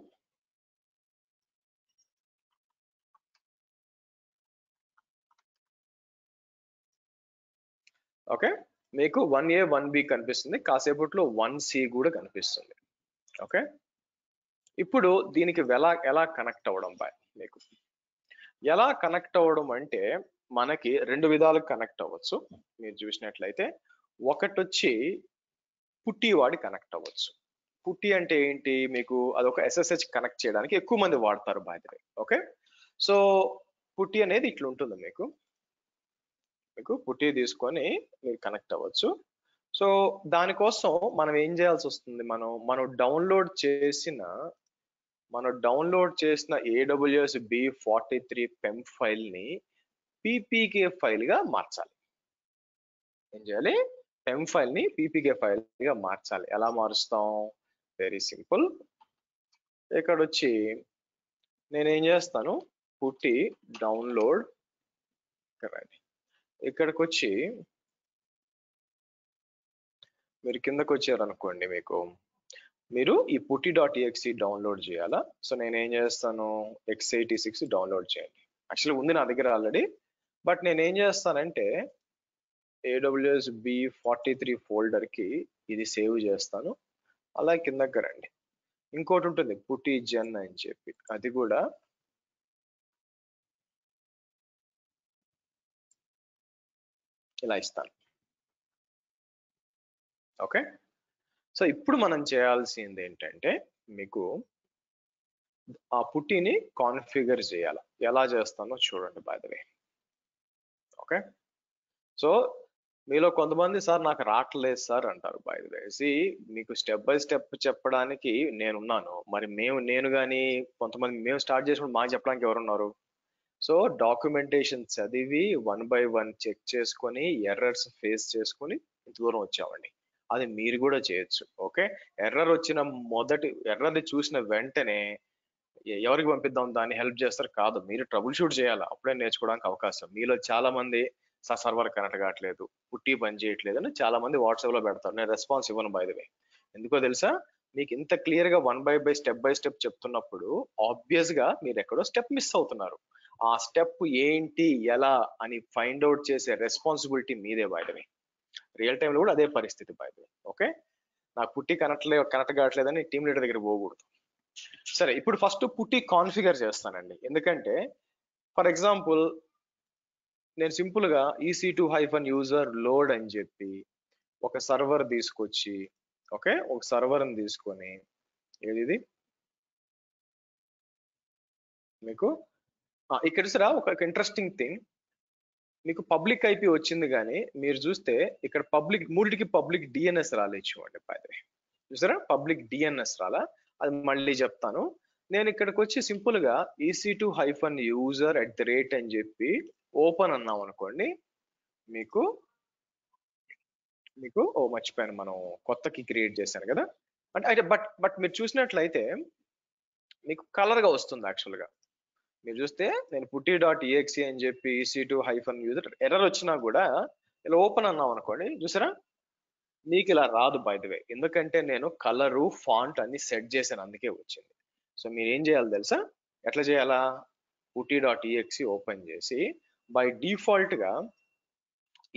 ఓకే, మీకు 1A 1B కనిపిస్తుంది, కాసేపట్లో 1C కూడా కనిపిస్తుంది. ఓకే, ఇప్పుడు దీనికి ఎలా కనెక్ట్ అవ్వడం బాయ్, మీకు ఎలా కనెక్ట్ అవ్వడం అంటే మనకి 2 విధాలుగా కనెక్ట్ అవ్వచ్చు. మీరు చూసినట్లయితే ఒకటి వచ్చి పుట్టి వాడి కనెక్ట్ అవ్వచ్చు. పుట్టి అంటే ఏంటి, మీకు అదొక SSH కనెక్ట్ చేయడానికి ఎక్కువ మంది వాడతారు by the way. Okay, so PuTTY అనేది ఇట్లా ఉంటుంది, మీకు పుట్టి తీసుకొని మీరు కనెక్ట్ అవ్వచ్చు. సో దానికోసం మనం ఏం చేయాల్సి వస్తుంది, మనం డౌన్లోడ్ చేసిన AWS B43 PEM ఫైల్ ని PPK ఫైల్ గా మార్చాలి. ఏం చేయాలి, PEM ఫైల్ ని PPK ఫైల్ గా మార్చాలి. ఎలా మారుస్తాం, వెరీ సింపుల్. ఇక్కడ వచ్చి నేనేం చేస్తాను, పుట్టి డౌన్లోడ్, ఇక్కడికి వచ్చి మీరు కిందకు వచ్చారనుకోండి, మీరు ఈ putti.exe డౌన్లోడ్ చేయాలా. సో నేనేం చేస్తాను, x86 డౌన్లోడ్ చేయండి. యాక్చువల్లీ ఉంది నా దగ్గర ఆల్రెడీ, బట్ నేనేం చేస్తానంటే AWS B43 ఫోల్డర్ కి ఇది సేవ్ చేస్తాను. అలా కిందకి రండి, ఇంకోటి ఉంటుంది పుట్టి జెన్ అని చెప్పి, అది కూడా ఇలా ఇస్తాను. ఓకే, సో ఇప్పుడు మనం చేయాల్సింది ఏంటంటే మీకు ఆ పుట్టిని కాన్ఫిగర్ చేయాలి. ఎలా చేస్తానో చూడండి by the way. Okay, so మీలో కొంతమంది సార్ నాకు రావట్లేదు సార్ అంటారు బై ద వే. మీకు స్టెప్ బై స్టెప్ చెప్పడానికి నేనున్నాను, మరి నేను కానీ కొంతమంది మేము స్టార్ట్ చేసినప్పుడు మాకు చెప్పడానికి ఎవరున్నారు. సో డాక్యుమెంటేషన్ చదివి 1 by 1 చెక్ చేసుకొని ఎర్రర్స్ ఫేస్ చేసుకొని ఇంత దూరం వచ్చామండి. అది మీరు కూడా చేయొచ్చు. ఓకే, ఎర్రర్ని చూసిన వెంటనే ఎవరికి పంపిద్దాం, దాన్ని హెల్ప్ చేస్తారు కాదు, మీరు ట్రబుల్ షూట్ చేయాలి, అప్పుడే నేర్చుకోవడానికి అవకాశం. మీలో చాలా మంది సర్వర్ కనెక్ట్ కావట్లేదు, పుట్టి పని చేయట్లేదు అని చాలా మంది వాట్సాప్ లో పెడతారు. నేను రెస్పాన్స్ ఇవ్వను బై ద వే. ఎందుకో తెలుసా, మీకు ఇంత క్లియర్ గా 1 by స్టెప్ బై స్టెప్ చెప్తున్నప్పుడు ఆబ్వియస్ గా మీరు ఎక్కడో స్టెప్ మిస్ అవుతున్నారు. ఆ స్టెప్ ఏంటి ఎలా అని ఫైండ్ అవుట్ చేసే రెస్పాన్సిబిలిటీ మీదే by the way. Real time లో కూడా అదే పరిస్థితి బై ద వే. ఓకే, నాకు పుట్టి కనెక్ట్ కావట్లేదని టీమ్ లీడర్ దగ్గర పోకూడదు. సరే, ఇప్పుడు ఫస్ట్ పుట్టి కాన్ఫిగర్ చేస్తానండి. ఎందుకంటే ఫర్ ఎగ్జాంపుల్ నేను సింపుల్ గా EC2-user లోడ్ అని చెప్పి ఒక సర్వర్ తీసుకొచ్చి, ఓకే, ఒక సర్వర్ ని తీసుకొని, ఇది మీకు ఇక్కడ చూసారా ఒక ఇంట్రెస్టింగ్ థింగ్, మీకు పబ్లిక్ ఐపీ వచ్చింది కానీ మీరు చూస్తే ఇక్కడ పబ్లిక్ మూడిటికి పబ్లిక్ డిఎన్ఎస్ రాలేదు చూడండి. చూసారా పబ్లిక్ డిఎన్ఎస్ రాలా, అది మళ్ళీ చెప్తాను. నేను ఇక్కడికి వచ్చి సింపుల్ గా EC2-user@ అని చెప్పి ఓపెన్ అన్నాం అనుకోండి, మీకు మర్చిపోయాను, మనం కొత్త కీ క్రియేట్ చేశాను కదా. అంటే బట్ మీరు చూసినట్లయితే మీకు కలర్ గా వస్తుంది. యాక్చువల్ గా మీరు చూస్తే నేను putty.exe అని చెప్పి EC2-user ఎర్రర్ వచ్చినా కూడా ఇలా ఓపెన్ అన్నాం అనుకోండి, చూసారా మీకు ఇలా రాదు. బై ది వే, ఎందుకంటే నేను కలరు ఫాంట్ అన్ని సెట్ చేశాను, అందుకే వచ్చింది. సో మీరు ఏం చేయాలి తెలుసా, ఎట్లా చేయాలా, putty.exe ఓపెన్ చేసి బై డిఫాల్ట్ గా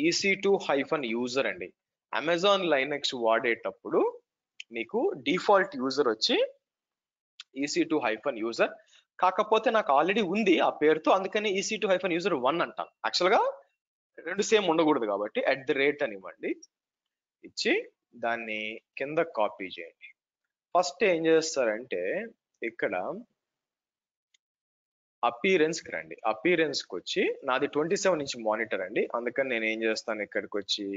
EC2-user అండి. అమెజాన్ లైనక్స్ వాడేటప్పుడు మీకు డిఫాల్ట్ యూజర్ వచ్చి EC2-user. కాకపోతే నాకు ఆల్రెడీ ఉంది ఆ పేరుతో, అందుకని EC2-user1 అంటాను. యాక్చువల్ గా రెండు సేమ్ ఉండకూడదు కాబట్టి @ అని ఇవ్వండి, ఇచ్చి దాన్ని కింద కాపీ చేయండి. ఫస్ట్ ఏం చేస్తారంటే ఇక్కడ అపీరెన్స్ కి రండి. అపీరెన్స్ కి వచ్చి నాది 27 ఇంచ్ మానిటర్ అండి, అందుకని నేను ఏం చేస్తాను, ఇక్కడికి వచ్చి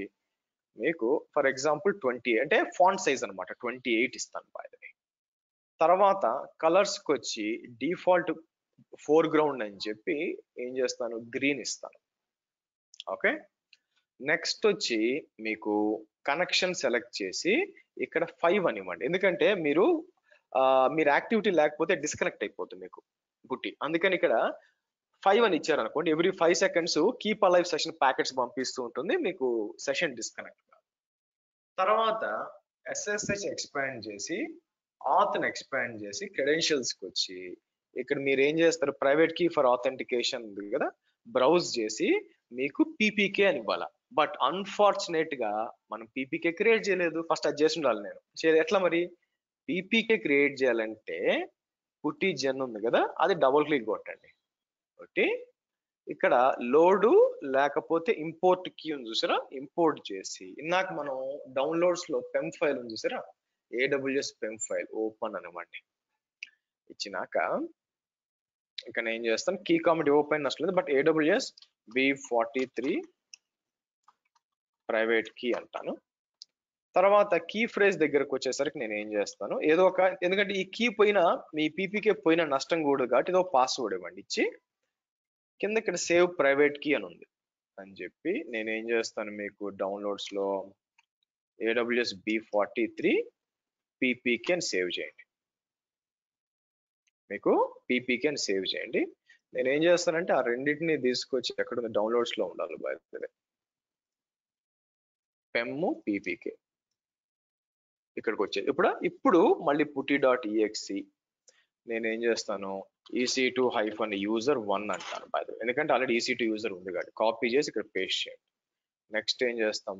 మీకు ఫర్ ఎగ్జాంపుల్ 20 అంటే ఫాంట్ సైజ్ అనమాట 28 ఇస్తాను. బై ద వే, తర్వాత కలర్స్ కి వచ్చి డిఫాల్ట్ ఫోర్గ్రౌండ్ అని చెప్పి ఏం చేస్తాను, గ్రీన్ ఇస్తాను. ఓకే, నెక్స్ట్ వచ్చి మీకు కనెక్షన్ సెలెక్ట్ చేసి ఇక్కడ 5 అని ఇవ్వండి, ఎందుకంటే మీరు యాక్టివిటీ లేకపోతే డిస్కనెక్ట్ అయిపోతుంది మీకు పుట్టి, అందుకని ఇక్కడ 5 అని ఇచ్చారు అనుకోండి, every 5 seconds keep alive session packets పంపిస్తూ ఉంటుంది, మీకు సెషన్ డిస్కనెక్ట్ కాదు. తర్వాత SSH ఎక్స్పాండ్ చేసి ఆత్ని ఎక్స్పాండ్ చేసి క్రెడెన్షియల్స్ కి వచ్చి ఇక్కడ మీరు ఏం చేస్తారు, ప్రైవేట్ కీ ఫర్ ఆథెంటికేషన్ ఉంది కదా, బ్రౌజ్ చేసి మీకు PPK అని ఇవ్వాలా. బట్ అన్ఫార్చునేట్ గా మనం PPK క్రియేట్ చేయలేదు, ఫస్ట్ అది చేసి ఉండాలి. నేను ఎట్లా మరి PPK క్రియేట్ చేయాలంటే పుట్టి జెన్ ఉంది కదా, అది డబుల్ క్లిక్ కొట్టండి, కొట్టి ఇక్కడ లోడు లేకపోతే ఇంపోర్ట్ కీ ఉంది చూసారా, ఇంపోర్ట్ చేసి ఇందాక మనం డౌన్లోడ్స్ లో పెమ్ ఫైల్ ఉంది చూసారా, AWS పెమ్ ఫైల్ ఓపెన్ అనమాట. ఇచ్చినాక ఇక్కడ నేను ఏం చేస్తాను, కీ కామెంట్ ఓపెన్ వస్తుంది, but AWS V43 private key అంటాను. తర్వాత కీ ఫ్రేజ్ దగ్గరకు వచ్చేసరికి నేను ఏం చేస్తాను, ఏదో ఒక, ఎందుకంటే ఈ కీ పోయినా మీ PPK పోయినా నష్టం కూడదు కాబట్టి ఏదో పాస్వర్డ్ ఇవ్వండి, ఇచ్చి కింద ఇక్కడ సేవ్ ప్రైవేట్ కీ అని ఉంది అని చెప్పి నేను ఏం చేస్తాను, మీకు డౌన్లోడ్స్ లో AWS V43 PPK అని సేవ్ చేయండి. మీకు PPK అని సేవ్ చేయండి. నేను ఏం చేస్తానంటే ఆ రెండింటిని తీసుకొచ్చి ఎక్కడ ఉంది, డౌన్లోడ్స్ లో ఉండాలి. By the way, PEM PPK ఇక్కడికి వచ్చేది. ఇప్పుడు మళ్ళీ putty.exe నేను ఏం చేస్తాను, EC2-user1 అంటాను. బై ద వే, ఎందుకంటే ఆల్రెడీ EC2-user ఉంది కాబట్టి కాపీ చేసి ఇక్కడ పేస్ట్ చేయండి. నెక్స్ట్ ఏం చేస్తాం,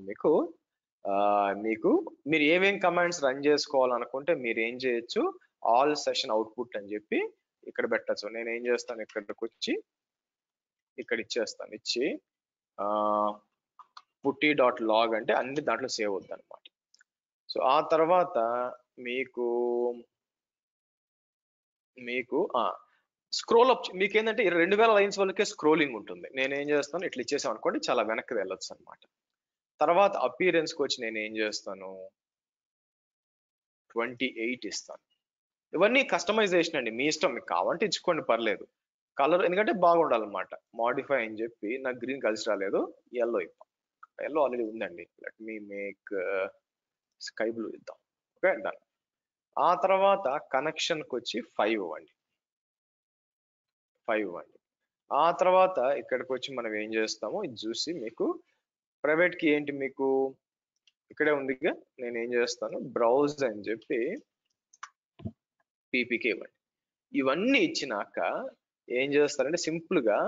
మీరు ఏమేం కమాండ్స్ రన్ చేసుకోవాలనుకుంటే మీరు ఏం చేయొచ్చు, ఆల్ సెషన్ అవుట్పుట్ అని చెప్పి ఇక్కడ పెట్టచ్చు. నేను ఏం చేస్తాను, ఇక్కడికి వచ్చి ఇక్కడ ఇచ్చేస్తాను, ఇచ్చి putty.log అంటే అన్ని దాంట్లో సేవ్ అవుద్ది అనమాట. సో ఆ తర్వాత మీకు స్క్రోల్ అప్, మీకు ఏంటంటే 2000 లైన్స్ వరకే స్క్రోలింగ్ ఉంటుంది. నేను ఏం చేస్తాను, ఇట్లా ఇచ్చేసాం అనుకోండి, చాలా వెనక్కి వెళ్ళొచ్చు అనమాట. తర్వాత అపీరెన్స్ కి వచ్చి నేను ఏం చేస్తాను, 28 ఇస్తాను. ఇవన్నీ కస్టమైజేషన్ అండి, మీ ఇష్టం, మీకు కావాలంటే ఇచ్చుకోండి, పర్లేదు. కలర్ ఎందుకంటే బాగుండాలన్నమాట, మాడిఫై అని చెప్పి నాకు గ్రీన్ కలిసి రాలేదు, ఎల్లో ఇద్దాం. ఎల్లో ఆల్రెడీ ఉందండి, let me make sky blue ఇద్దాం. Okay, done. ఆ తర్వాత కనెక్షన్ కి వచ్చి 5 ఇవ్వండి. ఆ తర్వాత ఇక్కడికి వచ్చి మనం ఏం చేస్తామో ఇది చూసి మీకు ప్రైవేట్ కి ఏంటి, మీకు ఇక్కడే ఉంది. నేను ఏం చేస్తాను, బ్రౌజ్ అని చెప్పి PPK ఇవ్వండి. ఇవన్నీ ఇచ్చినాక ఏం చేస్తారంటే సింపుల్ గా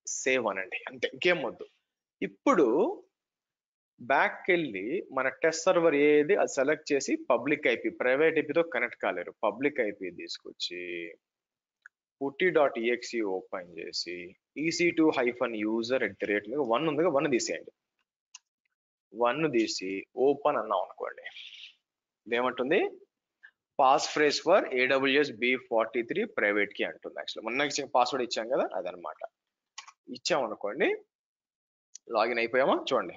సేవ్ అనండి, అంతే, ఇంకేం వద్దు. ఇప్పుడు బ్యాక్ వెళ్ళి మన టెస్ట్ సర్వర్ ఏది అది సెలెక్ట్ చేసి పబ్లిక్ ఐపీ, ప్రైవేట్ ఐపీతో కనెక్ట్ కాలేరు, పబ్లిక్ ఐపీ తీసుకొచ్చి putty.exe ఓపెన్ చేసి EC2-user@ 1 ఉందిగా, 1 తీసేయండి. 1 తీసి ఓపెన్ అన్నాం అనుకోండి, ఇదేమంటుంది, pass phrase for AWS B43 private కి అంటుంది. యాక్చువల్ మొన్న పాస్వర్డ్ ఇచ్చాం కదా, అదనమాట. ఇచ్చామనుకోండి, లాగిన్ అయిపోయామా చూడండి.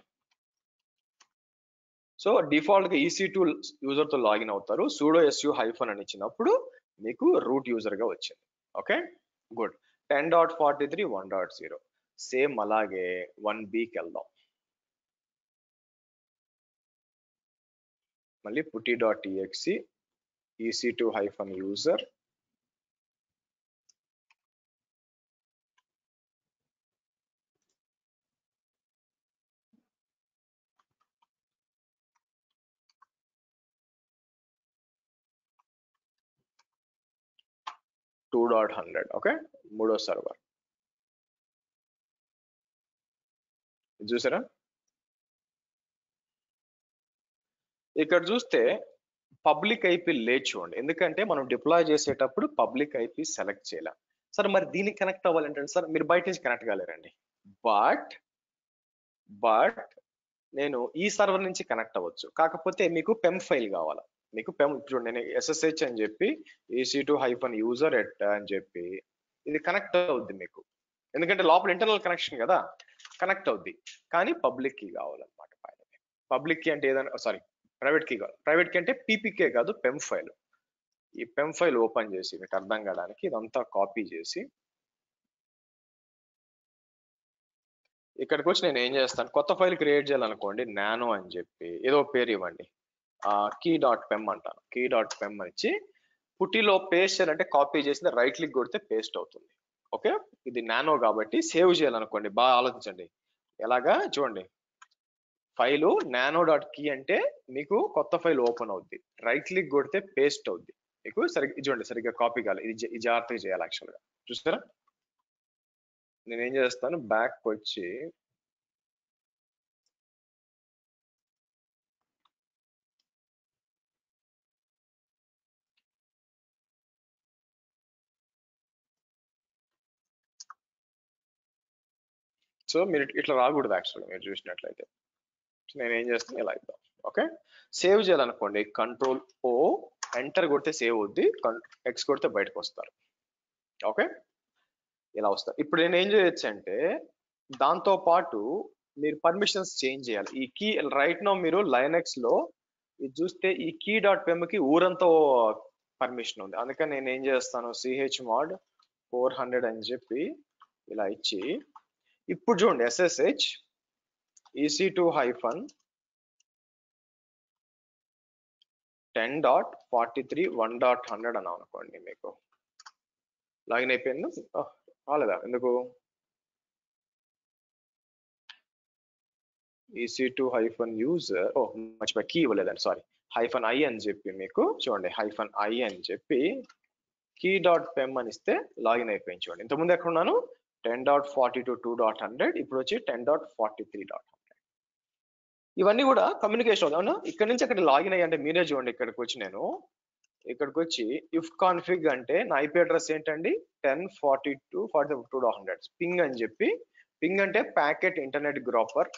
సో డిఫాల్ట్ గా EC2 యూజర్ తో లాగిన్ అవుతారు. sudo su హైఫన్ అని ఇచ్చినప్పుడు మీకు రూట్ యూజర్ గా వచ్చింది. Okay, good. 10.43 1.0 సేమ్ అలాగే 1Bకి వెళ్దాం. మళ్ళీ putty.exe EC2 hyphen user .100. Okay, మూడో సర్వర్ చూసారా. ఇక్కడ చూస్తే పబ్లిక్ ఐపీ లేదు చూడండి, ఎందుకంటే మనం డిప్లాయ్ చేసేటప్పుడు పబ్లిక్ ఐపీ సెలెక్ట్ చేయాలి. సార్ మరి దీనికి కనెక్ట్ అవ్వాలంటే సార్ మీరు బయట నుంచి కనెక్ట్ కాలేరండి. బట్ నేను ఈ సర్వర్ నుంచి కనెక్ట్ అవ్వచ్చు. కాకపోతే మీకు పెమ్ ఫైల్ కావాలి. మీకు పెమ్ చూడండి, నేను SSH అని చెప్పి EC2 హైఫన్ యూజర్ ఎట్ అని చెప్పి ఇది కనెక్ట్ అవుద్ది మీకు, ఎందుకంటే లోపల ఇంటర్నల్ కనెక్షన్ కదా, కనెక్ట్ అవుద్ది. కానీ పబ్లిక్ కీ కావాలన్నమాట. పబ్లిక్ కీ అంటే ఏదైనా, సారీ, ప్రైవేట్ కీ కాదు. ప్రైవేట్ కీ అంటే PPK కాదు, పెమ్ ఫైల్. ఈ పెమ్ ఫైల్ ఓపెన్ చేసి మీకు అర్థం కావడానికి ఇదంతా కాపీ చేసి ఇక్కడికి వచ్చి నేను ఏం చేస్తాను, కొత్త ఫైల్ క్రియేట్ చేయాలనుకోండి, నానో అని చెప్పి ఏదో పేరు ఇవ్వండి, key.pem అంటాను. key.pem ఇచ్చి పుట్టిలో పేస్ట్ చేయాలంటే కాపీ చేసింది రైట్ క్లిక్ కొడితే పేస్ట్ అవుతుంది. ఓకే, ఇది నానో కాబట్టి సేవ్ చేయాలనుకోండి, బాగా ఆలోచించండి. ఎలాగా చూడండి, ఫైలు nano.key అంటే మీకు కొత్త ఫైల్ ఓపెన్ అవుద్ది, రైట్ క్లిక్ కొడితే పేస్ట్ అవుద్ది మీకు. సరిగ్గా చూడండి, సరిగ్గా కాపీ కావాలి, ఇది జాగ్రత్తగా చేయాలి. యాక్చువల్గా చూస్తారా, నేను ఏం చేస్తాను, బ్యాక్ వచ్చి సో మీరు ఇట్లా రాకూడదు. యాక్చువల్గా మీరు చూసినట్లయితే నేను ఏం చేస్తాను, ఇలా ఇద్దాం. ఓకే, సేవ్ చేయాలనుకోండి, Ctrl+O, ఎంటర్ కొడితే సేవ్ అవుద్ది, X కొడితే బయటకు వస్తారు. ఓకే, ఇలా వస్తారు. ఇప్పుడు నేను ఏం చేయొచ్చు అంటే, దాంతో పాటు మీరు పర్మిషన్స్ చేంజ్ చేయాలి. ఈ కీ రైట్ నో మీరు లైనక్స్ లో ఇది చూస్తే ఈ key.pem కి ఊరంతా పర్మిషన్ ఉంది. అందుకని నేను ఏం చేస్తాను, chmod 400 అని చెప్పి ఇలా ఇచ్చి, ఇప్పుడు చూడండి SSH EC2 హైఫన్ 10.43 1.100 అని అనుకోండి, మీకు లాగిన్ అయిపోయింది. రాలేదా ఎందుకు, EC2 హైఫన్ యూజర్, మర్చిపోయి కీ ఇవ్వలేదండి, సారీ, హైఫన్ I అని చెప్పి మీకు చూడండి, హైఫన్ I అని చెప్పి key.pem అని ఇస్తే లాగిన్ అయిపోయింది. చూడండి, ఇంతకుముందు ఎక్కడ ఉన్నాను, 10.42 2.100, ఇప్పుడు వచ్చి 10.43. ఇవన్నీ కూడా కమ్యూనికేషన్ అవునా. ఇక్కడ నుంచి అక్కడ లాగిన్ అయ్యి అంటే మీరే చూడండి, ఇక్కడికి వచ్చి నేను ఇక్కడికి వచ్చి ఇఫ్ కాన్ఫిగ్ అంటే నా IP అడ్రస్ ఏంటండి, 10.42.100 పింగ్ అని చెప్పి, పింగ్ అంటే packet internet groper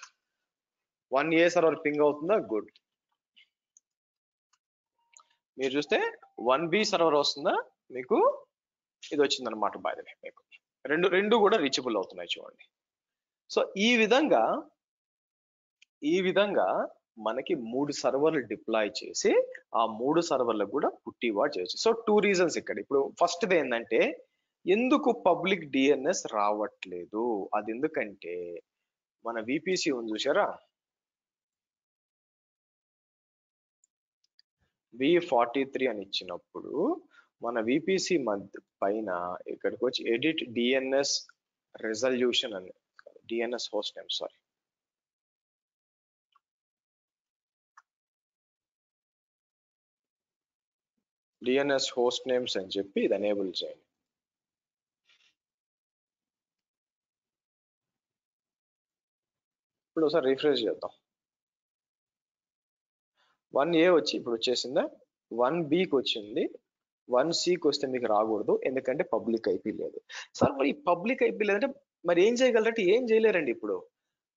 1A server ping అవుతుందా, గుడ్. మీరు చూస్తే 1B సర్వర్ వస్తుందా, మీకు ఇది వచ్చింది అనమాట. బాయ్, మీకు రెండు కూడా రీచబుల్ అవుతున్నాయి చూడండి. సో ఈ విధంగా మనకి 3 సర్వర్లు డిప్లాయ్ చేసి ఆ 3 సర్వర్లకు కూడా పుట్టివాడు చేయొచ్చు. సో 2 రీజన్స్ ఇక్కడ. ఇప్పుడు ఫస్ట్ది ఏంటంటే, ఎందుకు పబ్లిక్ DNS రావట్లేదు, అది ఎందుకంటే మన VPC ఉంది చూసారా, B43 అని ఇచ్చినప్పుడు మన VPC పైన ఇక్కడికి వచ్చి ఎడిట్ DNS రెజల్యూషన్ అని, DNS host name, sorry, DNS host names అని చెప్పి ఇది ఎనేబుల్ చేయండి. ఇప్పుడు ఒకసారి రిఫ్రెష్ చేద్దాం. 1A వచ్చి ఇప్పుడు వచ్చేసిందా, 1Bకి వచ్చింది, 1Cకి వస్తే మీకు రాకూడదు, ఎందుకంటే పబ్లిక్ IP లేదు. సార్ మరి పబ్లిక్ IP లేదంటే మరి ఏం చేయగలరంటే ఏం చేయలేరండి. ఇప్పుడు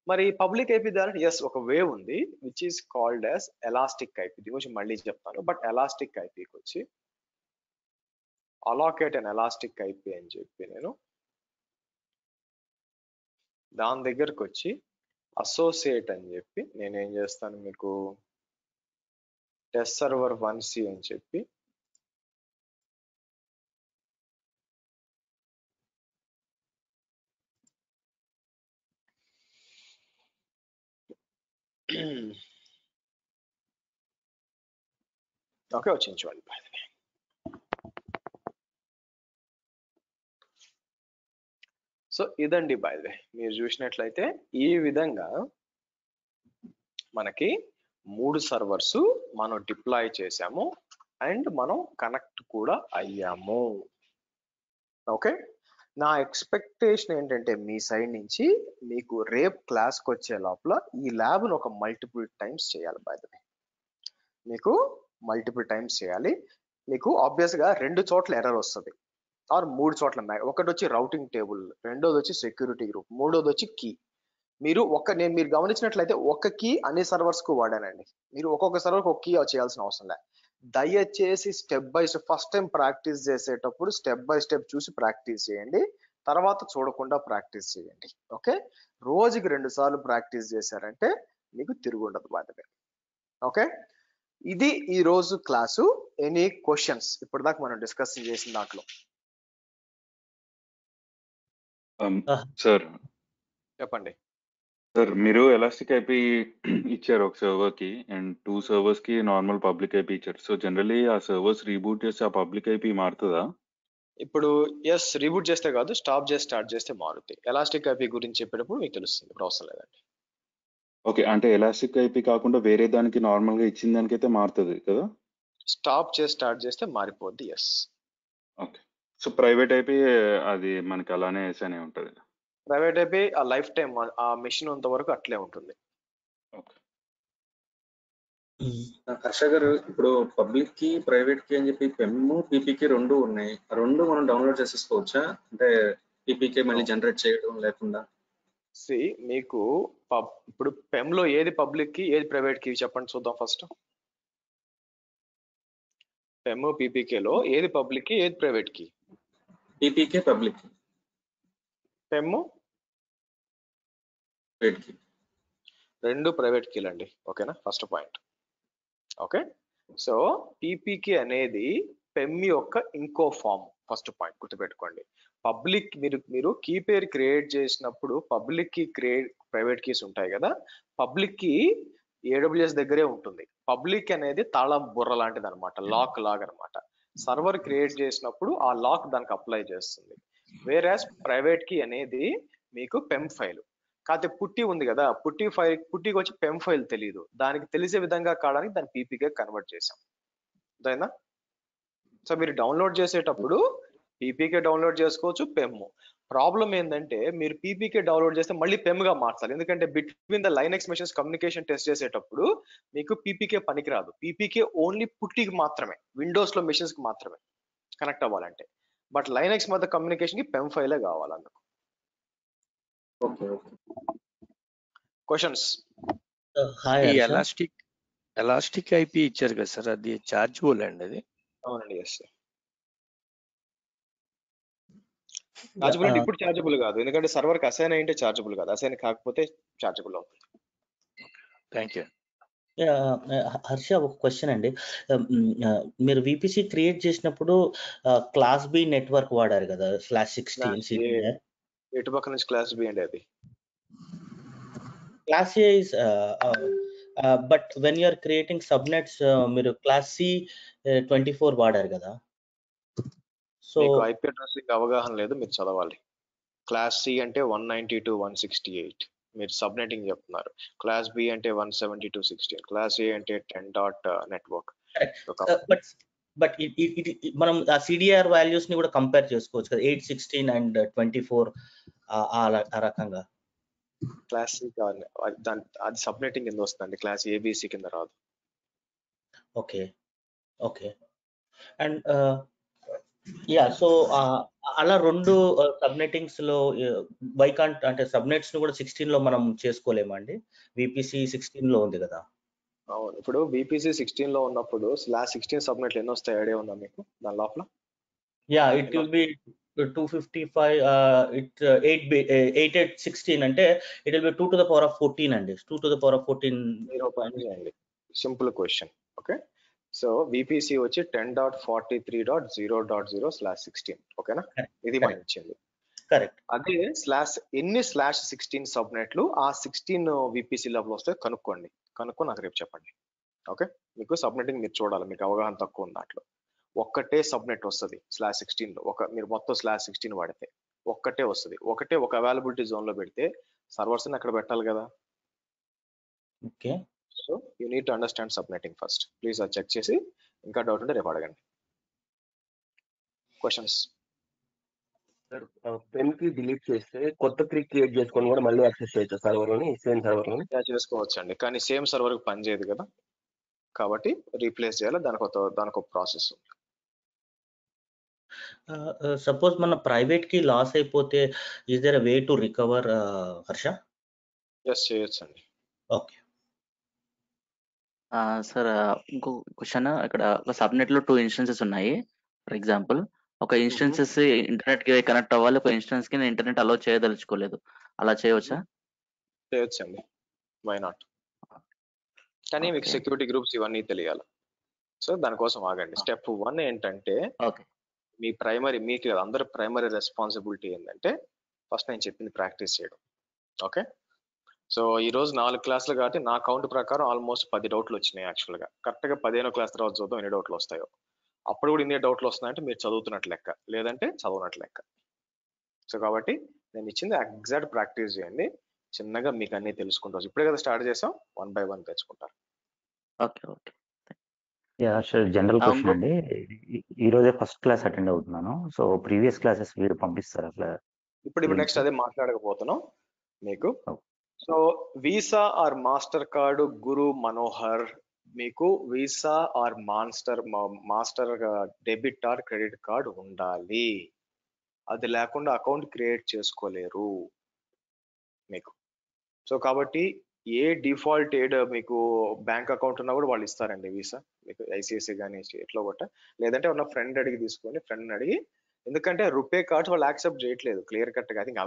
మరి పబ్లిక్ ఐపీ దాని ఎస్ ఒక వేవ్ ఉంది which is called as elastic IP. దీని గురించి మళ్ళీ చెప్తాను. బట్ ఎలాస్టిక్ ఐపీకి వచ్చి అలాకేట్ అండ్ ఎలాస్టిక్ ఐపీ అని చెప్పి నేను దాని దగ్గరకు వచ్చి అసోసియేట్ అని చెప్పి నేను ఏం చేస్తాను, మీకు టెస్ట్ సర్వర్ 1C అని చెప్పి ఓకే వచ్చింది చూడండి. సో ఇదండి బై ద వే, మీరు చూసినట్లయితే ఈ విధంగా మనకి 3 సర్వర్స్ మనం డిప్లాయ్ చేసాము అండ్ మనం కనెక్ట్ కూడా అయ్యాము. ఓకే, నా ఎక్స్పెక్టేషన్ ఏంటంటే మీ సైడ్ నుంచి మీకు రేపు క్లాస్కి వచ్చే లోపల ఈ ల్యాబ్ను ఒక మల్టిపుల్ టైమ్స్ చేయాలి. బై ద వే మీకు మల్టిపుల్ టైమ్స్ చేయాలి. మీకు ఆబ్వియస్ గా 2 చోట్ల ఎర్రర్ వస్తుంది ఆర్ 3 చోట్ల. ఒకటి వచ్చి రౌటింగ్ టేబుల్, రెండోది వచ్చి సెక్యూరిటీ గ్రూప్, మూడోది వచ్చి కీ. మీరు మీరు గమనించినట్లయితే ఒక కీ అన్ని సర్వర్స్ కు వాడానండి. మీరు ఒక్కొక్క సర్వర్ ఒక కీ చేయాల్సిన అవసరం లేదు. దయచేసి step by step first time practice చేసేటప్పుడు స్టెప్ బై స్టెప్ చూసి ప్రాక్టీస్ చేయండి, తర్వాత చూడకుండా ప్రాక్టీస్ చేయండి. ఓకే, రోజుకి 2 సార్లు ప్రాక్టీస్ చేశారంటే మీకు తిరుగుండదు బాధ్యత. ఓకే, ఇది ఈ రోజు క్లాసు. ఎనీ క్వశ్చన్స్ ఇప్పటిదాకా మనం డిస్కస్ చేసిన దాంట్లో? సార్ చెప్పండి. సార్ మీరు ఎలాస్టిక్ ఐపీ ఇచ్చారు ఒక సర్వర్ కి అండ్ 2 సర్వర్స్ కి నార్మల్ పబ్లిక్ ఐపీ ఇచ్చారు. సో జనరల్లీ ఆ సర్వర్స్ రీబూట్ చేస్తే ఆ పబ్లిక్ ఐపీ మారుతుందా? ఇప్పుడు ఎస్, రీబూట్ చేస్తే కాదు, స్టాప్ చేసి స్టార్ట్ చేస్తే మారుతుంది. ఎలాస్టిక్ ఐపీ గురించి చెప్పేటప్పుడు మీకు తెలుస్తుంది, ఇప్పుడు అవసరం లేదండి. ఓకే, అంటే ఎలాస్టిక్ ఐపీ కాకుండా వేరే దానికి నార్మల్ గా ఇచ్చిన దానికైతే మారుతుంది కదా? స్టాప్ చేసి స్టార్ట్ చేస్తే మారిపోద్ది. Yes. Okay, so private IP అది మనకి అలానే వేసానే ఉంటుంది. ప్రైవేట్ ఐపీ ఆ లైఫ్ టైం ఆ మెషిన్ ఉన్నంత వరకు అట్లే ఉంటుంది. ఓకే. హర్ష గారు, ఇప్పుడు పబ్లిక్ కి ప్రైవేట్ కి అని చెప్పి పెమ్ పీపీకి 2 ఉన్నాయి. ఆ 2 మనం డౌన్లోడ్ చేసేసుకోవచ్చా? అంటే పీపీకే మళ్ళీ జనరేట్ చేయడం లేకుండా. మీకు ఇప్పుడు పెమ్ లో ఏది పబ్లిక్ కి ఏది ప్రైవేట్ కి చెప్పండి చూద్దాం. ఫస్ట్ పెమ్ పీపీకే లో ఏది పబ్లిక్ కి ఏది ప్రైవేట్ కి? పీపీకే పబ్లిక్ కి, పెమ్ ప్రైవేట్ కి. 2 ప్రైవేట్ కీలు అండి. ఓకేనా, first point. Okay, so PPK అనేది పెమ్ యొక్క ఇంకో ఫామ్. ఫస్ట్ పాయింట్ గుర్తుపెట్టుకోండి. పబ్లిక్ మీరు కీ పేరు క్రియేట్ చేసినప్పుడు పబ్లిక్ కి ప్రైవేట్ కీస్ ఉంటాయి కదా. పబ్లిక్ కి AWS దగ్గరే ఉంటుంది. పబ్లిక్ అనేది తాళం బుర్ర లాంటిది అనమాట, లాక్ లాగ్ అనమాట. సర్వర్ క్రియేట్ చేసినప్పుడు ఆ లాక్ దానికి అప్లై చేస్తుంది. వేరాస్ ప్రైవేట్ కీ అనేది మీకు పెమ్ ఫైల్. కాకపోతే పుట్టి ఉంది కదా, పుట్టికి వచ్చి పెమ్ ఫైల్ తెలియదు. దానికి తెలిసే విధంగా కావడానికి దాన్ని పీపీకే కన్వర్ట్ చేసాం. అర్థమైందా? సో మీరు డౌన్లోడ్ చేసేటప్పుడు పీపీకే డౌన్లోడ్ చేసుకోవచ్చు, పెమ్. ప్రాబ్లం ఏంటంటే మీరు పీపీకే డౌన్లోడ్ చేస్తే మళ్ళీ పెమ్ గా మార్చాలి. ఎందుకంటే between the Linux machines communication test చేసేటప్పుడు మీకు పీపీకే పనికిరాదు. పీపీకే ఓన్లీ పుట్టికి మాత్రమే, విండోస్ లో మెషిన్స్ కి మాత్రమే కనెక్ట్ అవ్వాలంటే. బట్ లైనక్స్ మధ్య కమ్యూనికేషన్ కి పెమ్ ఫైలే కావాలి. అందుకు ఓకే ఓకే. క్వశ్చన్స్? ఈ ఎలాస్టిక్ ఐపీ ఇచ్చారు కదా సార్, అది చార్జబుల్ అండి? అది అవునండి, ఎస్. చార్జబుల్ అంటే ఇప్పుడు చార్జబుల్ కాదు, ఎందుకంటే సర్వర్ కి అసైన్ అయింటే చార్జబుల్ కాదు, అసైన్ కాకపోతే చార్జబుల్ అవుతుంది. Thank you. హర్ష, ఒక క్వశ్చన్ అండి. మీరు VPC క్రియేట్ చేసినప్పుడు క్లాస్ B నెట్వర్క్ వాడారు కదా, /16. ఎటు పక్క నుంచి క్లాస్ బి అండి అది? Class A is but when you are creating subnets మీరు క్లాస్ C24 వాడారు కదా. సో IP అడ్రస్ అవగాహన లేదు, మీరు చదవాలి. క్లాస్ C అంటే 192.168, మీరు సబ్నెటింగ్ చెప్తున్నారు. క్లాస్ B అంటే 172.16, క్లాస్ A అంటే 10. నెట్వర్క్. బట్ మనం ఆ CDR వాల్యూస్ ని కూడా కంపేర్ చేసుకోవచ్చు కదా, 8, 16 అండ్ 24 ఆ రకంగా. క్లాస్ C కావాలి, అది సబ్నెటింగ్ కింద వస్తుందండి, క్లాస్ ABC కింద రాదు. Okay okay. And yeah so అలా 2 సబ్‌నెటింగ్స్ లో వై కాంట్ అంటే సబ్‌నెట్స్ ని కూడా 16 లో మనం చేసుకోలేమా అండి? VPC 16 లో ఉంది కదా! అవును. ఇప్పుడు VPC 16 లో ఉన్నప్పుడు /16 సబ్నెట్లు ఎన్ని వస్తాయి ఐడియా ఉందా మీకు దాని లోపల? యా ఇట్ విల్ బి 255 8816 అంటే it will be 2 to the power of 14 అండి. 2 టు ద పవర్ ఆఫ్ 14 మీరు ఒక పని చేయండి. Simple question. Okay. So VPC వచ్చి 10.43.0.0/16 ఓకేనా? ఇది మనం ఇచ్చింది. కరెక్ట్. అదే ఎన్ని /16 సబ్నెట్లు ఆ 16 VPC లోపల వస్తాయి కనుక్కోండి. కనుక్కొని నాకు రేపు చెప్పండి. ఓకే. మీకు సబ్నెటింగ్ మీరు చూడాలి, మీకు అవగాహన తక్కువ ఉంది దాంట్లో. ఒక్కటే సబ్నెట్ వస్తుంది /16 లో మీరు మొత్తం /16 వాడితే ఒక్కటే వస్తుంది. ఒకటే ఒక అవైలబిలిటీ జోన్ లో పెడితే సర్వర్స్ అక్కడ పెట్టాలి కదా. Okay. So you need to understand సబ్నెటింగ్ first. Please అది చెక్ చేసి ఇంకా డౌట్ ఉంటే రేపు అడగండి. క్వశ్చన్స్? పెన్ కి డిలీట్ చేస్తే కొత్త క్లిక్ క్రియేట్ చేసుకొని కూడా మళ్ళీ యాక్సెస్ చేయొచ్చు సర్వర్ లోని, సేమ్ సర్వర్ లోని? చేసుకోవచ్చు అండి, కానీ సేమ్ సర్వర్ కి పని చేయదు కదా, కాబట్టి రీప్లేస్ చేయాలి. దానికి ఒక ప్రాసెస్ ఉంది. సపోజ్ మన ప్రైవేట్ కి లాస్ అయిపోతే is there a way to recover Harsha? Yes, చేయొచ్చు అండి. ఓకే. సార్ ఇంకో క్వశ్చన్, ఇక్కడ ఒక సబ్నెట్ లో 2 ఇన్స్టెన్సెస్ ఉన్నాయి. ఫర్ ఎగ్జాంపుల్ ఒక ఇన్స్టెన్సెస్ ఇంటర్నెట్ కి కనెక్ట్ అవ్వాలి, ఒక ఇన్స్టెన్స్ కి ఇంటర్నెట్ అలో చేయదలుచుకోలేదు, అలా చేయవచ్చా? చేయొచ్చు అండి, వై నాట్. కానీ మీకు సెక్యూరిటీ గ్రూప్స్ ఇవన్నీ తెలియాలి. సో దానికోసం ఆగండి. స్టెప్ 1 ఏంటంటే మీ మీకు అందరి ప్రైమరీ రెస్పాన్సిబిలిటీ ఏంటంటే ఫస్ట్ నేను చెప్పింది ప్రాక్టీస్ చేయడం. ఓకే. సో ఈ రోజు 4 క్లాసులు కాబట్టి నా కౌంట్ ప్రకారం ఆల్మోస్ట్ 10 డౌట్లు వచ్చినాయి. యాక్చువల్గా కరెక్ట్గా 15వ క్లాస్ తర్వాత చూద్దాం ఎన్ని డౌట్లు వస్తాయో. అప్పుడు కూడా ఇన్ని డౌట్లు వస్తున్నాయంటే మీరు చదువుతున్నట్లు లెక్క, లేదంటే చదవనట్లు లెక్క. సో కాబట్టి నేను ఇచ్చింది ఎగ్జాక్ట్ ప్రాక్టీస్ చేయండి, చిన్నగా మీకు అన్ని తెలుసుకుంటారు. ఇప్పుడే కదా స్టార్ట్ చేసాం, 1 by 1 తెచ్చుకుంటారు. Okay okay. Yeah sir, general question అండి. ఈ రోజే ఫస్ట్ క్లాస్ అటెండ్ అవుతున్నాను. సో ప్రీవియస్ క్లాసెస్ వీరు పంపిస్తారు అట్లా? ఇప్పుడు నెక్స్ట్ అదే మాట్లాడకపోతున్నాం మీకు. So visa or master card గురు మనోహర్, మీకు visa or master debit or credit card ఉండాలి. అది లేకుండా అకౌంట్ క్రియేట్ చేసుకోలేరు మీకు. సో కాబట్టి ఏ డిఫాల్ట్ మీకు బ్యాంక్ అకౌంట్ ఉన్నా కూడా వాళ్ళు ఇస్తారండి వీసా మీకు, ఐసిఐసిఐ కానీ ఎట్లా కొట్ట, లేదంటే ఉన్న ఫ్రెండ్ అడిగి తీసుకోండి, ఫ్రెండ్ అడిగి. ఎందుకంటే రూపే కార్డ్స్ వాళ్ళు యాక్సెప్ట్ చేయట్లేదు క్లియర్ కట్ గా. I think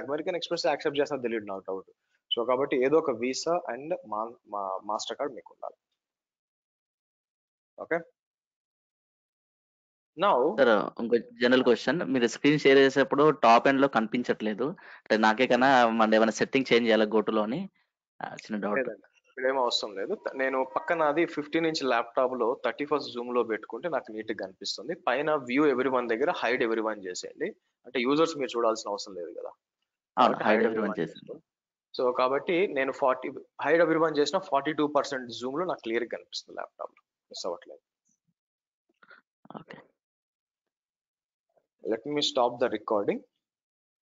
American express accept చేస్తారో తెలియదు నాకు డౌట్. సో కాబట్టి ఏదో ఒక వీసా అండ్ మాస్టర్ కార్డ్ మీకు ఉండాలి. ఓకే. నౌ సార్ ఇంకో జనరల్ క్వశ్చన్, మీరు స్క్రీన్ షేర్ చేసేప్పుడు టాప్ ఎండ్ లో కనిపించట్లేదు, అంటే నాకే కన్నా మన ఏమైనా సెట్టింగ్ చేంజ్ చేయాలి గోటులోని చిన్న డౌట్. ఇప్పుడేం అవసరం లేదు. నేను పక్కన అది 15 ఇంచ్ ల్యాప్టాప్ లో 31st జూమ్ లో పెట్టుకుంటే నాకు నీట్ గా కనిపిస్తుంది. పైన వ్యూ ఎవ్రీ వన్ దగ్గర హైడ్ ఎవ్రీ వన్ చేసేయండి, అంటే యూజర్స్ మీరు చూడాల్సిన అవసరం లేదు కదా. హైడ్ ఎవ్రీ వన్ చేసేయండి. సో కాబట్టి నేను హైడ్ ఎవ్రీ వన్ చేసిన 42% జూమ్ లో నాకు క్లియర్ గా కనిపిస్తుంది ల్యాప్టాప్ లో, మిస్ అవ్వట్లేదు. Okay. Let me stop the recording.